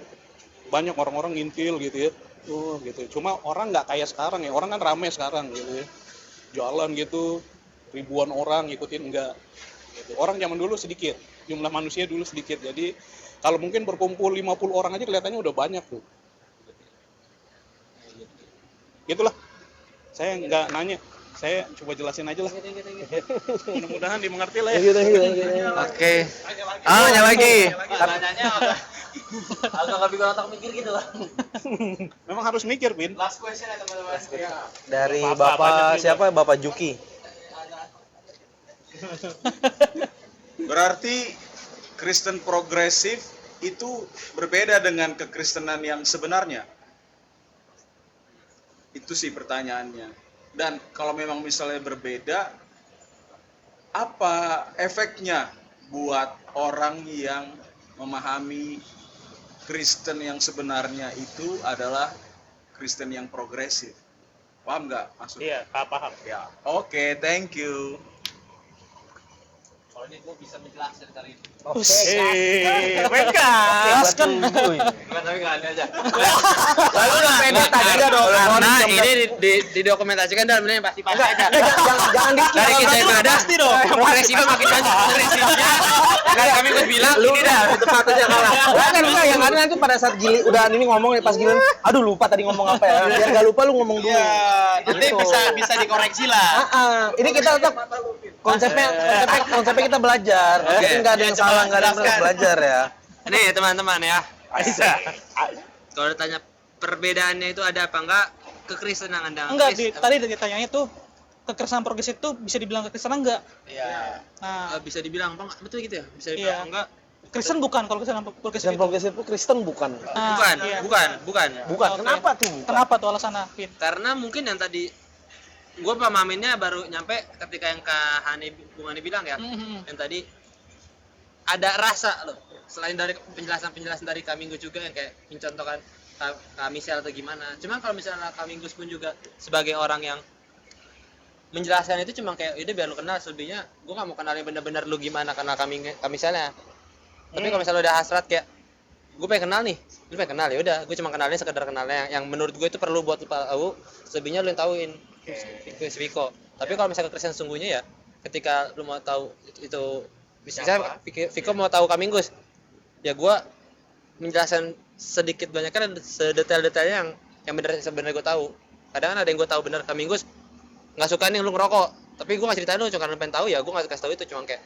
Banyak orang-orang ngintil gitu ya. Gitu. Cuma orang nggak kayak sekarang ya. Orang kan ramai sekarang gitu ya. Jalan gitu, ribuan orang ngikutin, enggak. Gitu. Orang zaman dulu sedikit. Jumlah manusia dulu sedikit. Jadi kalau mungkin berkumpul 50 orang aja kelihatannya udah banyak tuh. Gitulah. Saya nggak nanya. Saya coba jelasin aja lah. Mudah-mudahan dimengerti lah ya. Oke. Nanya lagi. Agak nggak bikin otak mikir gitu lah. Memang harus mikir, Bin. Last question ya teman-teman. Dari Bapak siapa? Bapak Juki. Berarti Kristen progresif itu berbeda dengan kekristenan yang sebenarnya. Itu sih pertanyaannya. Dan kalau memang misalnya berbeda, apa efeknya buat orang yang memahami Kristen yang sebenarnya itu adalah Kristen yang progresif? Paham nggak maksudnya? Iya, paham. Ya, oke, thank you. Kalau ini gue bisa menjelaskan kali ini. Jelaskan. Bukan, tapi nggak ada aja. Lalu udah pendek aja dong. Karena ini didokumentasikan dan benar pasti aja. Jangan dikira. Dari kita yang ada, progresifnya makin banyak. Progresifnya, kan kami udah bilang, ini dah tepat aja kalah. Enggak, yang ada nanti pada saat Gili udah ini ngomong nih, pas Gili, aduh lupa tadi ngomong apa ya. Biar gak lupa lu ngomong dulu. Nanti Gitu. bisa dikoreksi lah. Ini kita tetap konsepnya kita belajar. Jadi nggak ada yang salah, nggak ada yang salah, belajar ya. Nih teman-teman ya. Kalau ditanya perbedaannya itu ada apa enggak, kekristenan Anda? Enggak, tadi ditanyanya tuh kekristenan progresif tuh bisa dibilang kekristenan enggak? Iya. Nah, Bisa dibilang apa enggak? Betul gitu ya? Bisa Iya. dibilang enggak? Kristen bukan kalau kekristenan progresif Dan itu. progresif itu Kristen bukan. Nah, Bukan, iya. bukan. Bukan. Oke. Kenapa tuh? Bukan? Kenapa tuh alasannya, Pin? Karena mungkin yang tadi gue pemahaminnya baru nyampe ketika yang Kak Bung Hani bilang ya, yang tadi ada rasa loh. Selain dari penjelasan dari Kak Minggu juga yang kayak mencontohkan Kak Michelle atau gimana. Cuma kalau misalnya Kak Minggu pun juga sebagai orang yang menjelaskan itu cuma kayak udah biar lu kenal, selebihnya gue gak mau kenalin bener-bener lu gimana karena Kak Michelle. Tapi kalau misalnya udah hasrat kayak gue pengen kenal nih, lu pengen kenal ya udah, gue cuma kenalnya sekedar kenalnya yang menurut gue itu perlu buat lu tahu, selebihnya lu yang tahuin Chris Viko. Tapi kalau misalnya Kristen sesungguhnya ya, ketika lu mau tahu itu misalnya Viko mau tahu Kaminggus, ya gue menjelaskan sedikit banyaknya dan sedetail-detailnya yang benar sebenarnya gue tahu. Kadang ada yang gue tahu benar Kaminggus nggak suka nih lu ngerokok, tapi gue nggak ceritain lu cuma karena pengen tahu ya, gue nggak kasih tahu itu, cuma kayak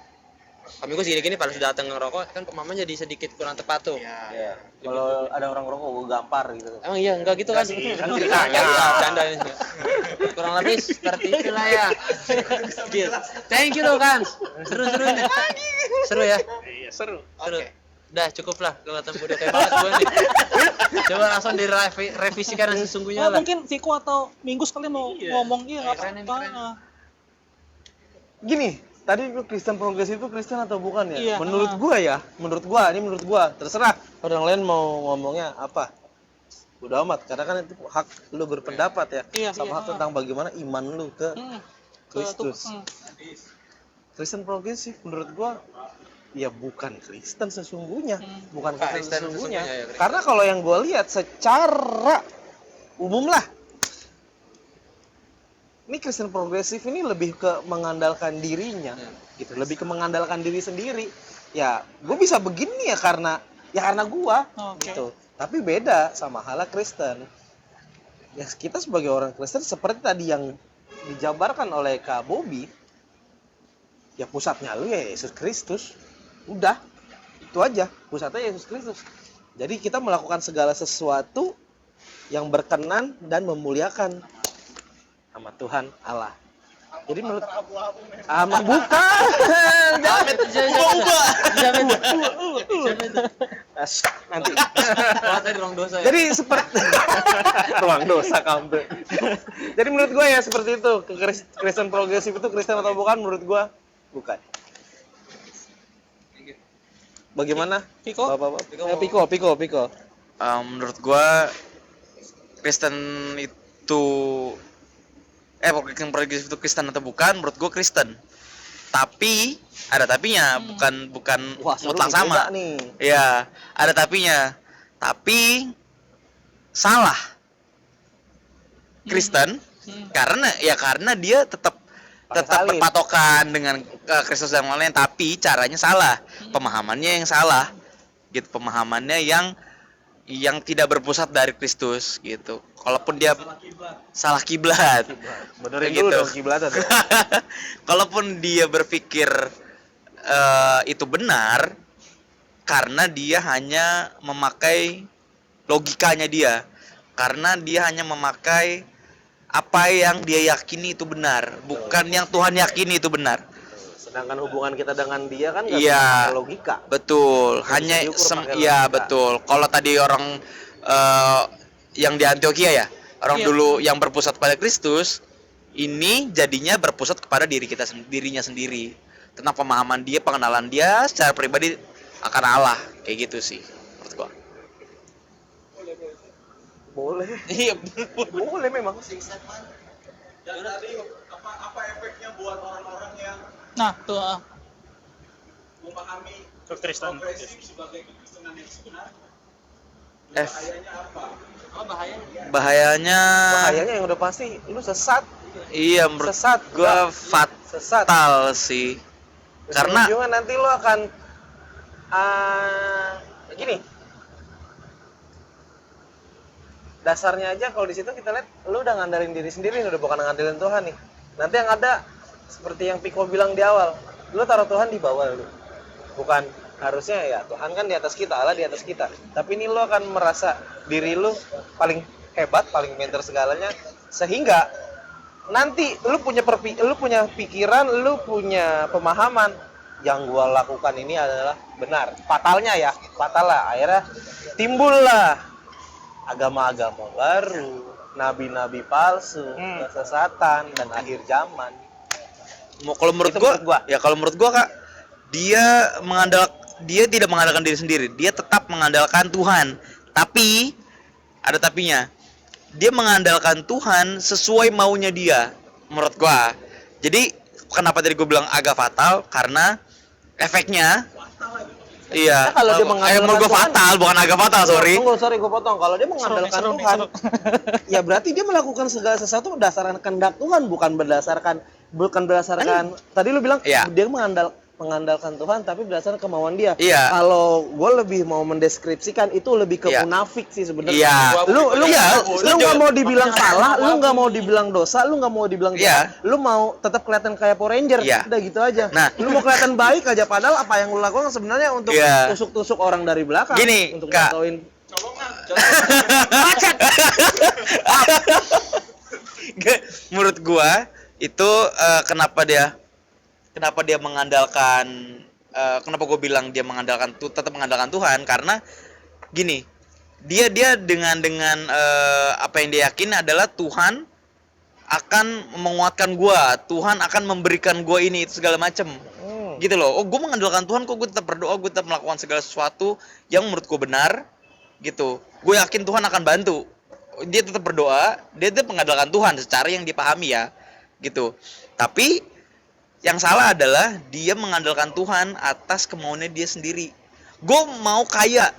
Kaminggus gini-gini pada sudah datang ngerokok kan pemahamannya jadi sedikit kurang tepat tuh. Iya. Kalau ada orang rokok gue gampar gitu. Emang iya enggak gitu kan? Kan ceritanya. Canda ini. Kurang lebih seperti itulah ya. Thank you loh kan. Seru-seru ini. Seru ya? Iya, seru. Seru. Udah cukup lah kelihatan udah kayak banget gue nih. Coba langsung direvisikan yang sesungguhnya Oh, lah. mungkin Viko atau Minggus kalian mau ngomong nggak Keren, apa-apa. keren. Gini, tadi lu Kristen progresif itu Kristen atau bukan ya? Iya, Menurut gua ya, menurut gua, terserah orang lain mau ngomongnya apa. Udah amat, karena kan itu hak lu berpendapat ya. Iya, sama iya, hak tentang bagaimana iman lu ke Hmm. Kristus. Kristen progresif menurut gua ya bukan Kristen sesungguhnya, bukan Kristen Kristen sesungguhnya. sesungguhnya ya, Kristen. Karena kalau yang gua lihat secara umum lah, ini Kristen progresif ini lebih ke mengandalkan dirinya, gitu, lebih ke mengandalkan diri sendiri. Ya, gue bisa begini ya karena gua, Oke. gitu. Tapi beda sama halnya Kristen. Ya kita sebagai orang Kristen seperti tadi yang dijabarkan oleh Kak Bobby, ya pusatnya lu ya Yesus Kristus. Udah, itu aja, pusatnya Yesus Kristus. Jadi kita melakukan segala sesuatu yang berkenan dan memuliakan sama Tuhan Allah. Jadi menurut bukan. Nanti. Wah, tadi ruang dosa ya. Jadi seperti ruang dosa kamu. Jadi menurut gue ya seperti itu. Kristen progresif itu Kristen atau bukan? Menurut gue bukan. Bagaimana? Viko? Bapak-bapak. Piko. Menurut gua Kristen itu Kristen progresif itu Kristen atau bukan? Menurut gua Kristen. Tapi ada tapinya, bukan Wah, seru mutlak nih, sama. beda nih. Iya, ada tapinya. Tapi salah Kristen karena dia tetap salib. berpatokan dengan Kristus dan lain-lain, tapi caranya salah, pemahamannya yang salah, gitu, pemahamannya yang tidak berpusat dari Kristus, gitu. Kalaupun dia salah kiblat, Benerin Kayak dulu gitu. dong kiblatan. kalaupun dia berpikir itu benar, karena dia hanya memakai logikanya dia, karena dia hanya memakai apa yang dia yakini itu benar, bukan yang Tuhan yakini itu benar. Sedangkan hubungan kita dengan dia kan nggak Iya. bisa pakai logika. Betul, Nggak hanya bisa diukur pakai iya logika. betul. Kalau tadi orang yang di Antioquia ya, orang Iya. dulu yang berpusat pada Kristus, ini jadinya berpusat kepada dirinya sendiri. Tentang pemahaman dia, pengenalan dia secara pribadi akan Allah, kayak gitu sih menurut gua. Boleh. Iya, Boleh memang. Dan tadi apa efeknya buat orang-orang yang Nah, tuh. memahami Kristen progresif sebagai kekristenan yang sebenarnya? F. Bahayanya apa? Bahayanya Bahayanya yang udah pasti lu sesat. iya menurut Sesat. gua Sesat. fatal sih. Karena Ujung-ujungnya nanti lu akan gini. Dasarnya aja kalau di situ kita lihat lu udah ngandalin diri sendiri, udah bukan ngandelin Tuhan nih. Nanti yang ada seperti yang Piko bilang di awal, lu taruh Tuhan di bawah lu. Bukan harusnya ya Tuhan kan di atas kita, Allah di atas kita. Tapi ini lu akan merasa diri lu paling hebat, paling pintar segalanya, sehingga nanti lu punya pikiran, lu punya pemahaman yang gua lakukan ini adalah benar. Fatalnya ya, fatal lah. Akhirnya timbullah agama-agama baru, nabi-nabi palsu, kesesatan dan akhir zaman. kalau menurut Itu gua, menurut gua. ya kalau menurut gua Kak, dia tidak mengandalkan diri sendiri, dia tetap mengandalkan Tuhan. Tapi ada tapinya. Dia mengandalkan Tuhan sesuai maunya dia, menurut gua. Jadi kenapa tadi gua bilang agak fatal, karena efeknya Iya. Kalau dia mengandalkan menurut gue Tuhan- fatal, bukan agak fatal, sorry. Tunggu, sorry gue potong. Kalau dia mengandalkan seru nih, Tuhan, seru. ya berarti dia melakukan segala sesuatu berdasarkan kehendak Tuhan, bukan berdasarkan tadi lu bilang Iya. dia mengandalkan Tuhan tapi berdasarkan kemauan dia. Iya. Kalau gue lebih mau mendeskripsikan itu lebih ke Iya. munafik sih sebenarnya. Iya. Lu Iya, lu setuju. nggak mau dibilang salah, lu nggak mau dibilang dosa, lu nggak mau dibilang Iya. jahat, lu mau tetap kelihatan kayak Power Ranger, Iya. udah gitu aja. Nah. Lu mau kelihatan baik aja padahal apa yang lu lakukan sebenarnya untuk Iya. tusuk-tusuk orang dari belakang, Gini, untuk Kak. jatuhin. Menurut gua itu kenapa dia mengandalkan kenapa gue bilang dia tetap mengandalkan Tuhan, karena gini, dia dengan apa yang dia yakini adalah Tuhan akan menguatkan gua, Tuhan akan memberikan gua ini itu segala macem. Gitu loh. Oh, gue mengandalkan Tuhan kok, gue tetap berdoa, gue tetap melakukan segala sesuatu yang menurut gue benar gitu. Gue yakin Tuhan akan bantu. Dia tetap berdoa, dia tetap mengandalkan Tuhan secara yang dipahami ya gitu. Tapi yang salah adalah dia mengandalkan Tuhan atas kemauannya dia sendiri. Gue mau kaya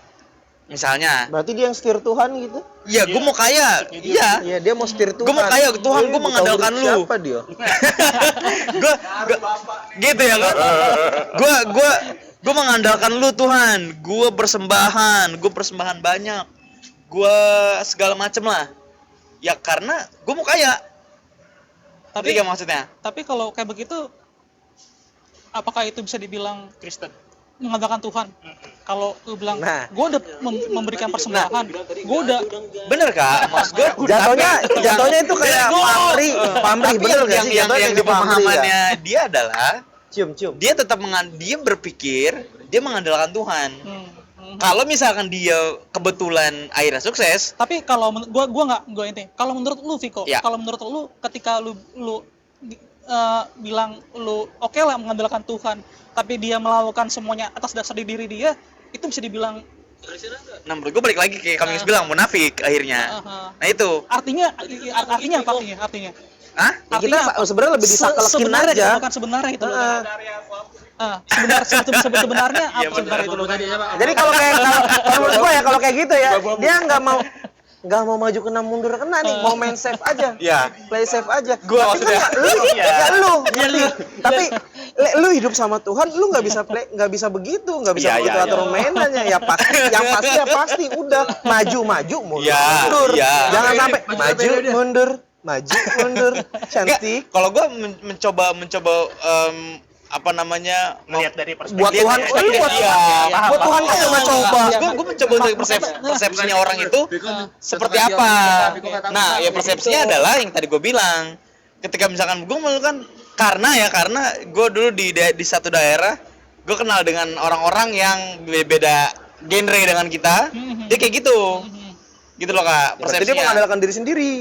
misalnya. Berarti dia yang setir Tuhan gitu? Iya, gue mau kaya. Iya. Iya, dia mau setir Tuhan. Gue mau kaya, Tuhan, gue mengandalkan lu. Siapa dia? Gue gitu ya, gue mengandalkan lu Tuhan. Gue persembahan banyak. Gue segala macem lah. Ya karena gue mau kaya. Tapi Tapi maksudnya? Tapi kalau kayak begitu, apakah itu bisa dibilang Kristen. mengandalkan Tuhan? Kalau lu bilang, Nah. gue udah memberikan persembahan, gue udah Bener Kak? Maksud gue Jatuhnya itu kayak pamrih, tapi bener gak yang sih? yang Jatuhnya di kayak pamrih, pemahamannya dia adalah Cium. dia tetap dia berpikir dia mengandalkan Tuhan. Kalau misalkan dia kebetulan akhirnya sukses, Tapi kalau gue ini, kalau menurut lu Viko, Ya. kalau menurut lu ketika lu bilang lu oke lah mengandalkan Tuhan, tapi dia melakukan semuanya atas dasar diri dia, itu bisa dibilang nah menurut gue balik lagi kayak kami bilang munafik akhirnya. Nah itu, artinya apa artinya? Hah? Ya, kita sebenarnya lebih disakalekin sebenarnya aja. bukan sebenarnya itu loh. Sebenarnya apa Iya, sebenarnya itu loh? Jadi kalau menurut gua ya kalau kayak gitu ya, dia nggak mau maju kena mundur kena nih, mau main safe aja. Iya. Play safe aja. Gua Tapi maksudnya. kan lu, ngerti? Tapi lu hidup sama Tuhan, lu nggak bisa begitu, nggak bisa Iya, begitu iya, atur iya. mainannya. Yang pasti udah maju mundur Iya, mundur. iya. Jangan sampai maju mundur cantik. Kalau gue mencoba apa namanya Melihat dari perspektif. Buat Tuhan, buat Tuhan kan cuma coba. Gue mencoba untuk persepsinya orang itu seperti apa. Nah, ya persepsinya adalah yang tadi gue bilang. Ketika misalkan gue melakukan karena gue dulu di satu daerah, gue kenal dengan orang-orang yang beda genre dengan kita. Dia kayak gitu. Gitu loh Kak, Berarti dia persepsinya. mengandalkan diri sendiri.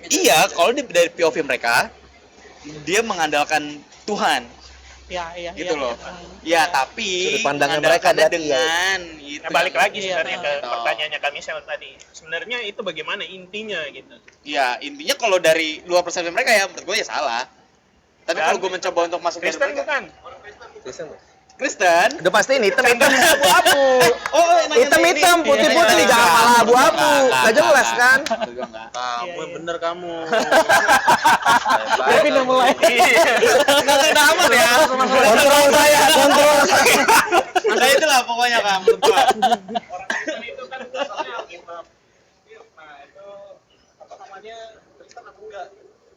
Iya, kalau dari POV mereka, dia mengandalkan Tuhan. Iya. Gitu loh. Ya, tapi Sudut pandangnya mereka mengandalkannya berarti ya. dengan itu. Nah, balik lagi Iya. sebenarnya ke pertanyaannya kami tadi. Sebenarnya itu bagaimana intinya gitu. Ya, intinya kalau dari luar persepsi mereka ya menurut gue ya salah. Tapi Dan kalau gue mencoba untuk masuk dari Kristen mereka, bukan? Kristen. Udah pasti ini hitam abu-abu. Oh, Hitam-hitam, putih-putih, jangan malah abu-abu. Nggak jelas kan? Kamu yang bener kamu. Kevin udah mulai. Enggak aman ya. Kontrol saya. Nah, itulah pokoknya Kak menurut gue. Itu kan dasarnya Alkitab. Nah, itu apa namanya? Kristen apa enggak?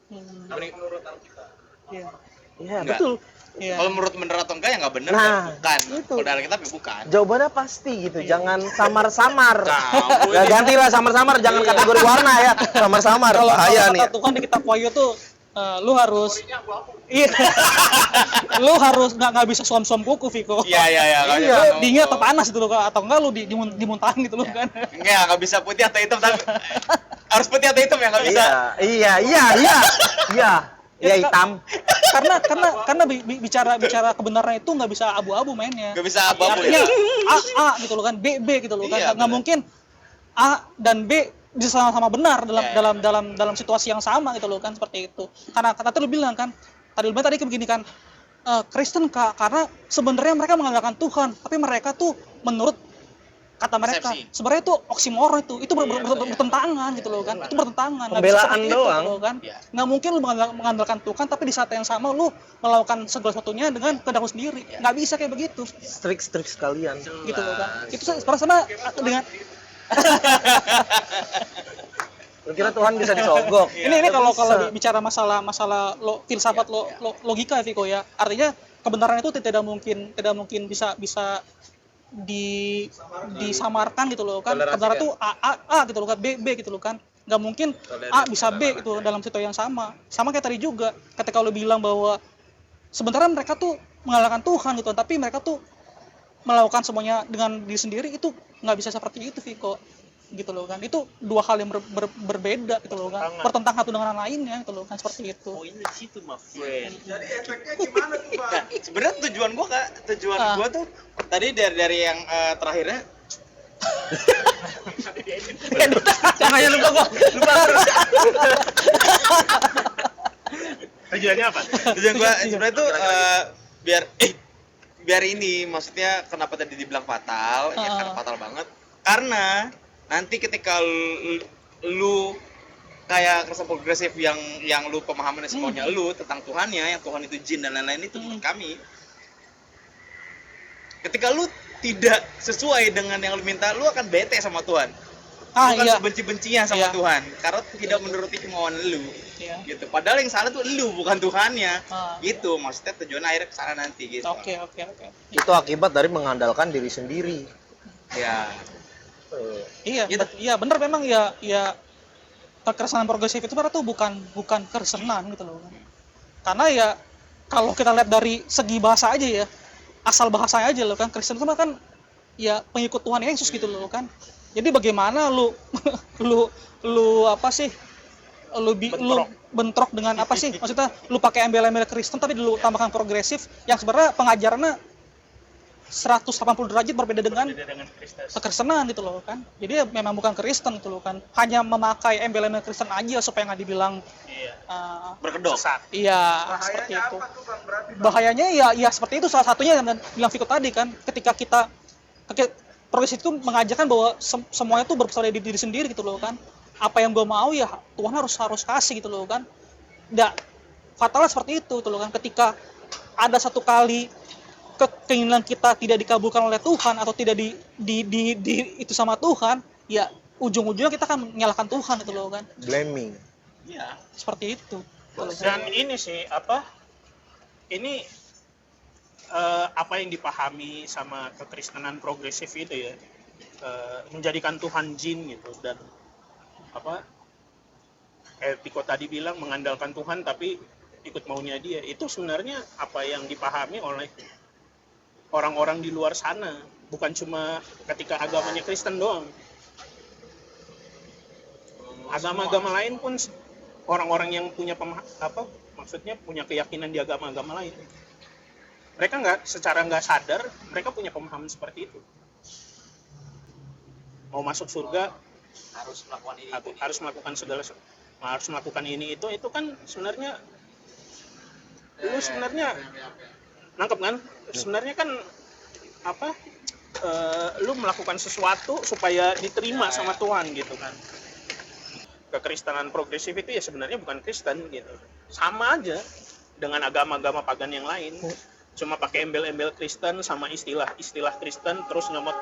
Menurut Alkitab. Iya. Iya, Enggak. betul. Iya. Kalau menurut bener atau enggak ya enggak bener Nah, ya bukan. itu. Kalau dari kita ya bukan. Jawabannya pasti gitu, jangan samar-samar. Kamu Ya gantilah samar-samar, jangan kategori warna ya. Samar-samar. Kalau Bahaya nih. kata Tuhan di kitab Wahyu tuh lu harus lu harus nggak bisa suam-suam kuku Viko. Iya. Iya. Dingin atau panas gitu loh Kak, atau enggak lu dimuntahin gitu loh kan. Enggak bisa putih atau hitam tapi harus putih atau hitam ya enggak bisa. Iya, hitam. karena bicara kebenaran itu nggak bisa abu-abu mainnya. Enggak bisa abu-abu Artinya ya. A gitu loh kan, B gitu loh kan. Iya, Nggak mungkin A dan B bisa sama-sama benar Iya. dalam situasi yang sama gitu loh kan, seperti itu. Karena tadi lu bilang kan, tadi begini kan, Kristen Kak, karena sebenarnya mereka mengandalkan Tuhan, tapi mereka tuh menurut kata mereka Persepsi. sebenarnya itu oksimoron, itu bertentangan gitu loh kan, itu bertentangan. Nggak bisa Pembelaan seperti itu, doang. gitu loh kan. Iya. Nggak mungkin lu mengandalkan Tuhan tapi di saat yang sama lu melakukan segala sesuatunya dengan kehendak lu sendiri. Nggak bisa kayak begitu Strik sekalian. gitu loh kan. Itu sama dengan Lu kira Tuhan bisa disogok? ini Nggak kalau bisa. bicara masalah filsafat logika ya Viko ya. Artinya kebenaran itu tidak mungkin bisa disamarkan gitu loh kan. Toleransi Kebenaran kan? itu A gitu loh kan, B gitu loh kan. Nggak mungkin A bisa B gitu dalam situasi yang sama. Sama kayak tadi juga ketika lo bilang bahwa sebenarnya mereka tuh mengalahkan Tuhan gitu, tapi mereka tuh melakukan semuanya dengan diri sendiri, itu nggak bisa seperti itu Viko gitu loh kan. Itu dua hal yang berbeda gitu loh kan, bertentangan satu dengan yang lainnya gitu loh kan, seperti itu. Poinnya di situ, my friend. Jadi efeknya gimana tuh, Bang? Nah, sebenarnya tujuan gua tuh tadi dari yang terakhirnya Makanya lupa terus. Tujuannya apa? tujuan gua sebenarnya tuh biar ini, maksudnya kenapa tadi dibilang fatal, ya karena fatal banget. Karena nanti ketika lu kayak Kristen progresif yang lu pemahamannya semuanya lu tentang Tuhannya, yang Tuhan itu jin dan lain-lain itu menurut kami. Ketika lu tidak sesuai dengan yang lu minta, lu akan bete sama Tuhan. Bukan Iya. sebenci-bencinya sama Iya. Tuhan, karena tidak menuruti kemauan lu. Iya. Gitu. Padahal yang salah tuh lu, bukan Tuhannya. Ah. Gitu, maksudnya tujuan akhirnya ke sana nanti gitu. Oke. Itu akibat dari mengandalkan diri sendiri. Ya. Iya, Gitu. iya benar memang ya kekerasan progresif itu sebenarnya tuh bukan keresanan gitu loh. Karena ya kalau kita lihat dari segi bahasa aja ya, asal bahasanya aja loh kan, Kristen itu kan ya pengikut Tuhan Yesus gitu loh kan. Jadi bagaimana lu apa sih? Lu bentrok dengan apa sih? Maksudnya lu pakai embel-embel Kristen tapi lu tambahkan progresif yang sebenarnya pengajarannya 180 derajat berbeda dengan Kristen. kekristenan gitu loh kan. Jadi ya memang bukan Kristen gitu loh kan. Hanya memakai embel-embel Kristen aja supaya nggak dibilang Berkedok. iya seperti itu. Bahayanya ya seperti itu, salah satunya yang bilang Viko tadi kan, ketika progresif itu mengajarkan bahwa semuanya tuh berpusat dari diri sendiri gitu loh kan. Apa yang gue mau ya Tuhan harus kasih gitu loh kan. Fatalnya seperti itu tuh loh kan, ketika ada satu kali keinginan kita tidak dikabulkan oleh Tuhan atau tidak itu sama Tuhan, ya ujung-ujungnya kita akan menyalahkan Tuhan itu loh kan. Blaming. Iya. Seperti itu. Dan ini sih ini apa yang dipahami sama kekristenan progresif itu ya, menjadikan Tuhan jin gitu, dan Piko tadi bilang mengandalkan Tuhan tapi ikut maunya dia. Itu sebenarnya apa yang dipahami oleh orang-orang di luar sana, bukan cuma ketika agamanya Kristen doang. Agama-agama lain pun orang-orang yang punya punya keyakinan di agama-agama lain, mereka secara nggak sadar mereka punya pemahaman seperti itu. Mau masuk surga harus melakukan ini itu kan sebenarnya lu sebenarnya nangkep kan? Sebenarnya kan lu melakukan sesuatu supaya diterima sama Tuhan gitu kan. Kekristenan progresif itu ya sebenarnya bukan Kristen gitu. Sama aja dengan agama-agama pagan yang lain. Cuma pakai embel-embel Kristen sama istilah Kristen, terus nyomot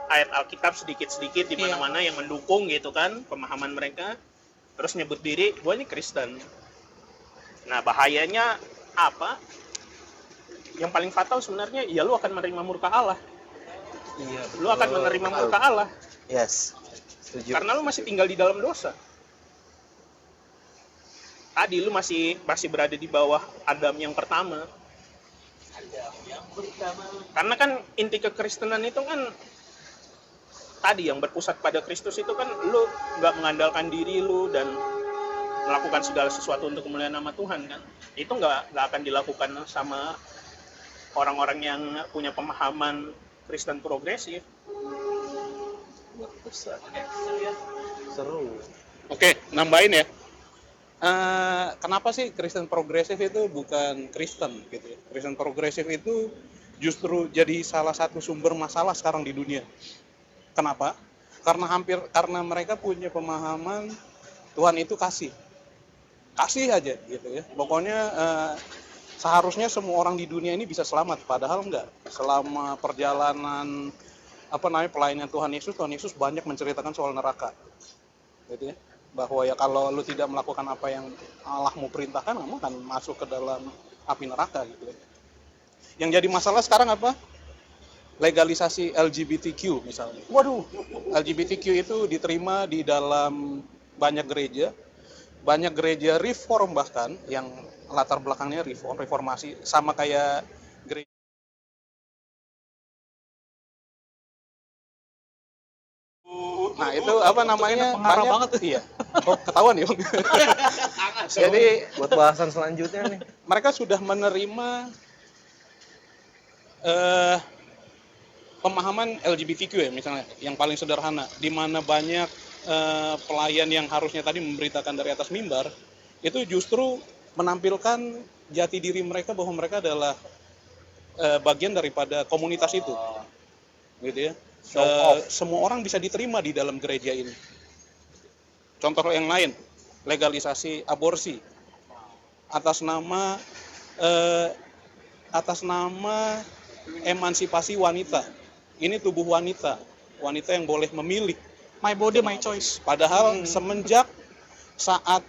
ayat Alkitab sedikit-sedikit di mana-mana yang mendukung gitu kan pemahaman mereka. Terus nyebut diri, gua ini Kristen. Nah, bahayanya apa? Yang paling fatal sebenarnya ya lu akan menerima murka Allah. Iya. Lu akan menerima murka Allah. Yes. Setuju. Karena lu masih tinggal di dalam dosa. Tadi lu masih berada di bawah Adam yang pertama. Karena kan inti kekristenan itu kan tadi yang berpusat pada Kristus itu kan lu nggak mengandalkan diri lu dan melakukan segala sesuatu untuk kemuliaan nama Tuhan kan. Itu nggak akan dilakukan sama orang-orang yang punya pemahaman Kristen progresif. Seru. Oke, nambahin ya. Kenapa sih Kristen progresif itu bukan Kristen gitu ya? Kristen progresif itu justru jadi salah satu sumber masalah sekarang di dunia. Kenapa? Karena mereka punya pemahaman Tuhan itu kasih aja gitu ya. Pokoknya seharusnya semua orang di dunia ini bisa selamat, padahal enggak. Selama perjalanan pelayanan Tuhan Yesus banyak menceritakan soal neraka, gitu ya. Bahwa ya kalau lu tidak melakukan apa yang Allahmu perintahkan, kamu akan masuk ke dalam api neraka gitu ya. Yang jadi masalah sekarang apa? Legalisasi LGBTQ misalnya. Waduh. LGBTQ itu diterima di dalam banyak gereja reform, bahkan yang latar belakangnya reformasi, sama kayak gereja. Nah itu apa namanya, pengarah banyak banget tuh. iya. Oh, ketahuan ya Bang. Jadi Buat bahasan selanjutnya nih. mereka sudah menerima pemahaman LGBTQ ya misalnya, yang paling sederhana, di mana banyak pelayan yang harusnya tadi memberitakan dari atas mimbar, itu justru menampilkan jati diri mereka bahwa mereka adalah bagian daripada komunitas itu, gitu ya. Semua orang bisa diterima di dalam gereja ini. Contoh yang lain, legalisasi aborsi atas nama emansipasi wanita. Ini tubuh wanita yang boleh memilih. My body, my choice. Padahal semenjak saat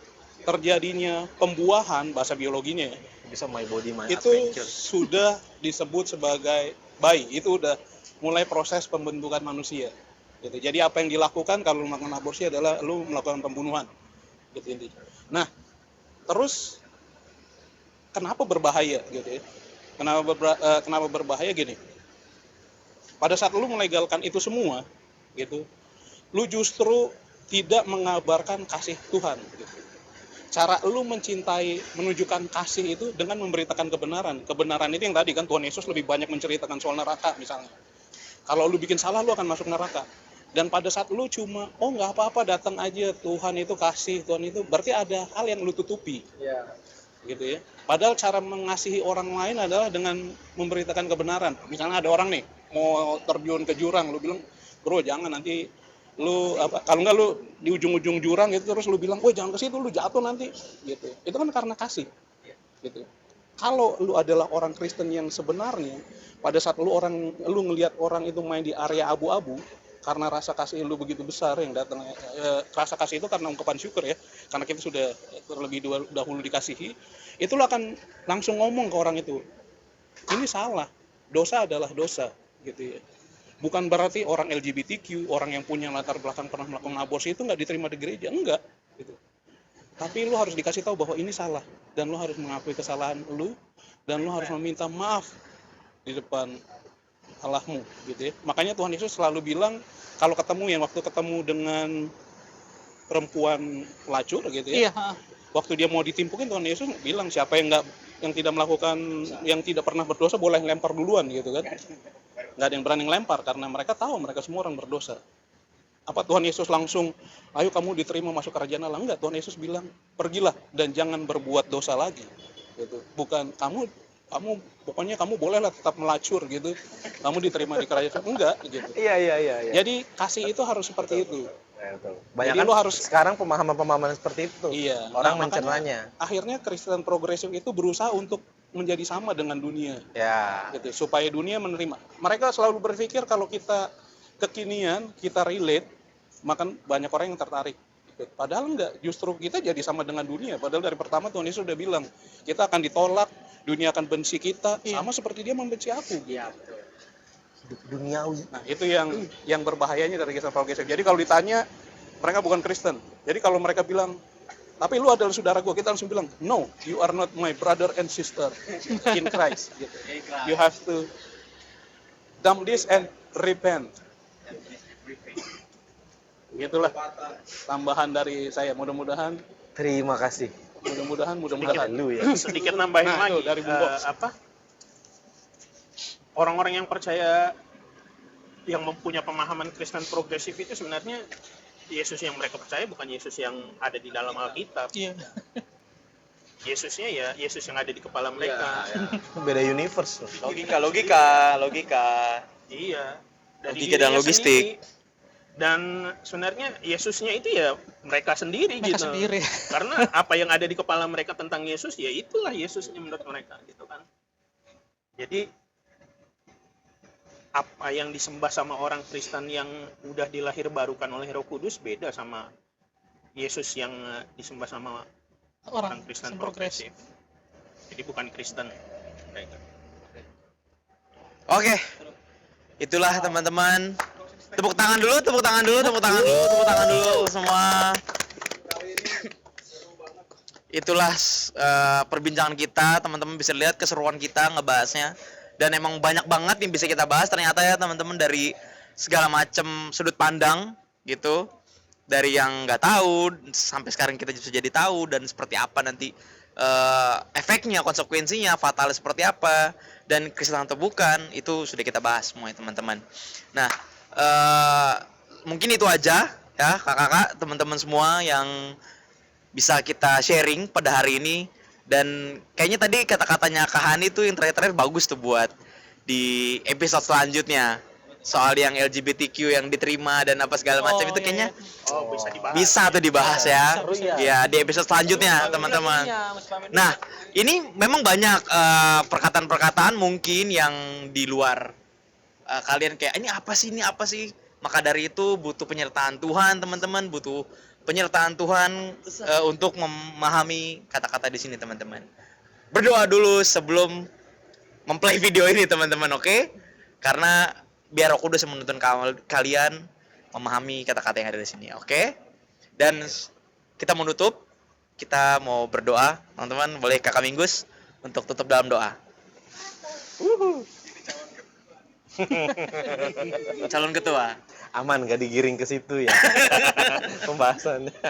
terjadinya pembuahan, bahasa biologinya ya, Bisa my body my itu adventure. sudah disebut sebagai bayi. Itu udah mulai proses pembentukan manusia. Gitu. Jadi apa yang dilakukan kalau lu melakukan aborsi adalah lu melakukan pembunuhan. Gitu intinya. Nah, terus kenapa berbahaya gitu ya? Kenapa berbahaya gini? Pada saat lu melegalkan itu semua, gitu, lu justru tidak mengabarkan kasih Tuhan. Gitu. Cara lu menunjukkan kasih itu dengan memberitakan kebenaran. Kebenaran itu yang tadi kan Tuhan Yesus lebih banyak menceritakan soal neraka misalnya. Kalau lu bikin salah, lu akan masuk neraka. Dan pada saat lu cuma, oh nggak apa-apa, datang aja, Tuhan itu kasih, Tuhan itu, berarti ada hal yang lu tutupi. Gitu ya. Padahal cara mengasihi orang lain adalah dengan memberitakan kebenaran. Misalnya ada orang nih mau terjun ke jurang, lu bilang, bro jangan, nanti lu kalau nggak lu di ujung-ujung jurang gitu, terus lu bilang, woi jangan ke situ, lu jatuh nanti, gitu. Itu kan karena kasih, gitu. Kalau lu adalah orang Kristen yang sebenarnya, pada saat lu ngelihat orang itu main di area abu-abu, karena rasa kasih lu begitu besar yang datang, rasa kasih itu karena ungkapan syukur ya, karena kita sudah terlebih dahulu dikasihi, itu lu akan langsung ngomong ke orang itu, ini salah, dosa adalah dosa, gitu ya. Bukan berarti orang LGBTQ, orang yang punya latar belakang pernah melakukan aborsi itu nggak diterima di gereja, enggak, gitu. Tapi lu harus dikasih tahu bahwa ini salah, dan lu harus mengakui kesalahan lu, dan lu harus meminta maaf di depan Allahmu, gitu ya. Makanya Tuhan Yesus selalu bilang, kalau waktu ketemu dengan perempuan pelacur, gitu ya. Iya. Waktu dia mau ditimpukin, Tuhan Yesus bilang, siapa yang tidak melakukan, yang tidak pernah berdosa boleh lempar duluan, gitu kan. Nggak ada yang berani ngelempar, karena mereka tahu mereka semua orang berdosa. Apa Tuhan Yesus langsung, ayo kamu diterima masuk kerajaan Allah? Enggak, Tuhan Yesus bilang, pergilah dan jangan berbuat dosa lagi. Gitu. Bukan pokoknya kamu bolehlah tetap melacur gitu. Kamu diterima di kerajaan, enggak gitu. Iya. Jadi kasih itu harus seperti itu. Banyak Jadi lu harus sekarang pemahaman seperti itu. Iya. Orang makanya mencernanya. Akhirnya Kristen progresif itu berusaha untuk menjadi sama dengan dunia. Ya. Gitu, supaya dunia menerima. Mereka selalu berpikir kalau kita kekinian, kita relate, maka banyak orang yang tertarik. Gitu. Padahal enggak, justru kita jadi sama dengan dunia. Padahal dari pertama Tuhan Yesus sudah bilang, kita akan ditolak, dunia akan benci kita, sama seperti dia membenci aku. Iya, betul. Duniawi. Nah, itu yang berbahayanya dari Kristen progresif. Jadi kalau ditanya, mereka bukan Kristen. Jadi kalau mereka bilang, tapi lu adalah saudara gue, kita langsung bilang, no, you are not my brother and sister in Christ. Gitu. You have to dump this and repent. Gitulah tambahan dari saya. Mudah-mudahan. Terima kasih. Mudah-mudahan. Lu ya. Sedikit nambahin Nah, lagi itu dari Bung Box. Orang-orang yang percaya, yang mempunyai pemahaman Kristen progresif itu sebenarnya Yesus yang mereka percaya bukan Yesus yang ada di dalam Alkitab. Iya. Yesusnya ya Yesus yang ada di kepala mereka. Beda universe loh. Logika. Iya. Dari Logika dan dirinya logistik. sendiri. Dan sebenarnya Yesusnya itu ya mereka sendiri Mereka gitu. sendiri. Karena apa yang ada di kepala mereka tentang Yesus ya itulah Yesusnya menurut mereka gitu kan. Jadi apa yang disembah sama orang Kristen yang udah dilahir barukan oleh Roh Kudus beda sama Yesus yang disembah sama orang Kristen progresif. Jadi bukan Kristen mereka. Oke. Itulah teman-teman. Tepuk tangan dulu semua. Itulah perbincangan kita, teman-teman bisa lihat keseruan kita ngebahasnya. Dan emang banyak banget yang bisa kita bahas ternyata ya teman-teman, dari segala macam sudut pandang gitu. Dari yang nggak tahu sampai sekarang kita bisa jadi tahu, dan seperti apa nanti efeknya, konsekuensinya, fatalnya seperti apa, dan Kristen atau bukan, itu sudah kita bahas semua ya teman-teman. Nah, mungkin itu aja ya kakak-kakak, teman-teman semua yang bisa kita sharing pada hari ini. Dan kayaknya tadi kata-katanya Kak Hani tuh yang terakhir bagus tuh buat di episode selanjutnya, soal yang LGBTQ yang diterima dan apa segala macam itu kayaknya Bisa dibahas. bisa tuh dibahas ya. Seru ya. Ya di episode selanjutnya teman-teman. Nah, ini memang banyak perkataan-perkataan mungkin yang di luar kalian kayak ini apa sih? Maka dari itu butuh penyertaan Tuhan teman-teman, butuh penyertaan Tuhan untuk memahami kata-kata di sini teman-teman. Berdoa dulu sebelum memplay video ini teman-teman, oke? Karena biar Roh Kudus yang menuntun kalian memahami kata-kata yang ada di sini, oke? Dan kita menutup, kita mau berdoa, teman-teman. Boleh Kakak Minggus untuk tutup dalam doa. Calon ketua. Aman, gak digiring ke situ ya pembahasannya.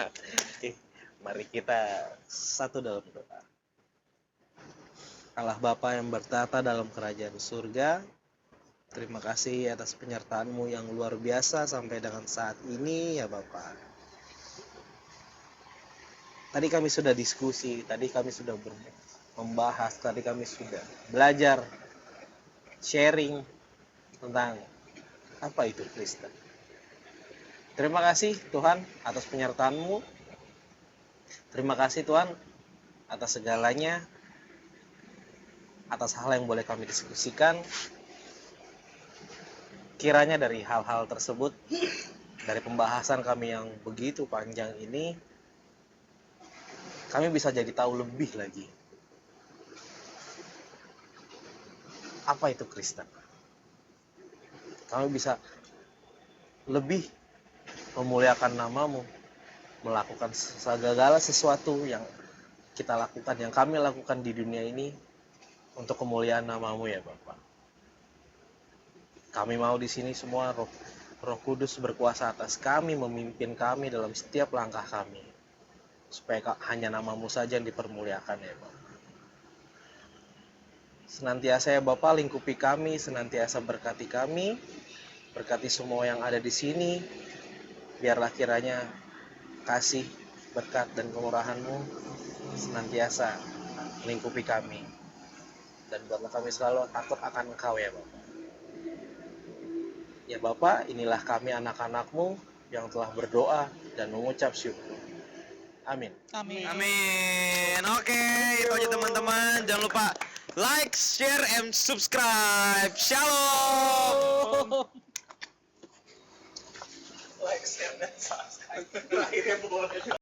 Oke, mari kita satu dalam doa. Allah Bapa yang bertata dalam kerajaan surga, terima kasih atas penyertaan-Mu yang luar biasa sampai dengan saat ini ya Bapa. Tadi kami sudah diskusi, tadi kami sudah membahas, tadi kami sudah belajar, sharing tentang apa itu Kristen. Terima kasih Tuhan atas penyertaan-Mu. Terima kasih Tuhan atas segalanya, atas hal yang boleh kami diskusikan. Kiranya dari hal-hal tersebut, dari pembahasan kami yang begitu panjang ini, kami bisa jadi tahu lebih lagi apa itu Kristen. Kami bisa lebih memuliakan nama-Mu, melakukan segala sesuatu yang kita lakukan, yang kami lakukan di dunia ini untuk kemuliaan nama-Mu ya Bapa. Kami mau di sini semua Roh Kudus berkuasa atas kami, memimpin kami dalam setiap langkah kami, supaya hanya nama-Mu saja yang dipermuliakan ya Bapa. Senantiasa ya Bapa lingkupi kami, senantiasa berkati kami, berkati semua yang ada di sini. Biarlah kiranya kasih, berkat, dan kemurahan-Mu senantiasa melingkupi kami. Dan buatlah kami selalu takut akan Engkau ya Bapa. Ya Bapa, inilah kami anak-anak-Mu yang telah berdoa dan mengucap syukur. Amin. Amin. Oke, itu aja teman-teman. Jangan lupa like, share, and subscribe. Shalom. Like, share, dan subscribe. Akhirnya boleh.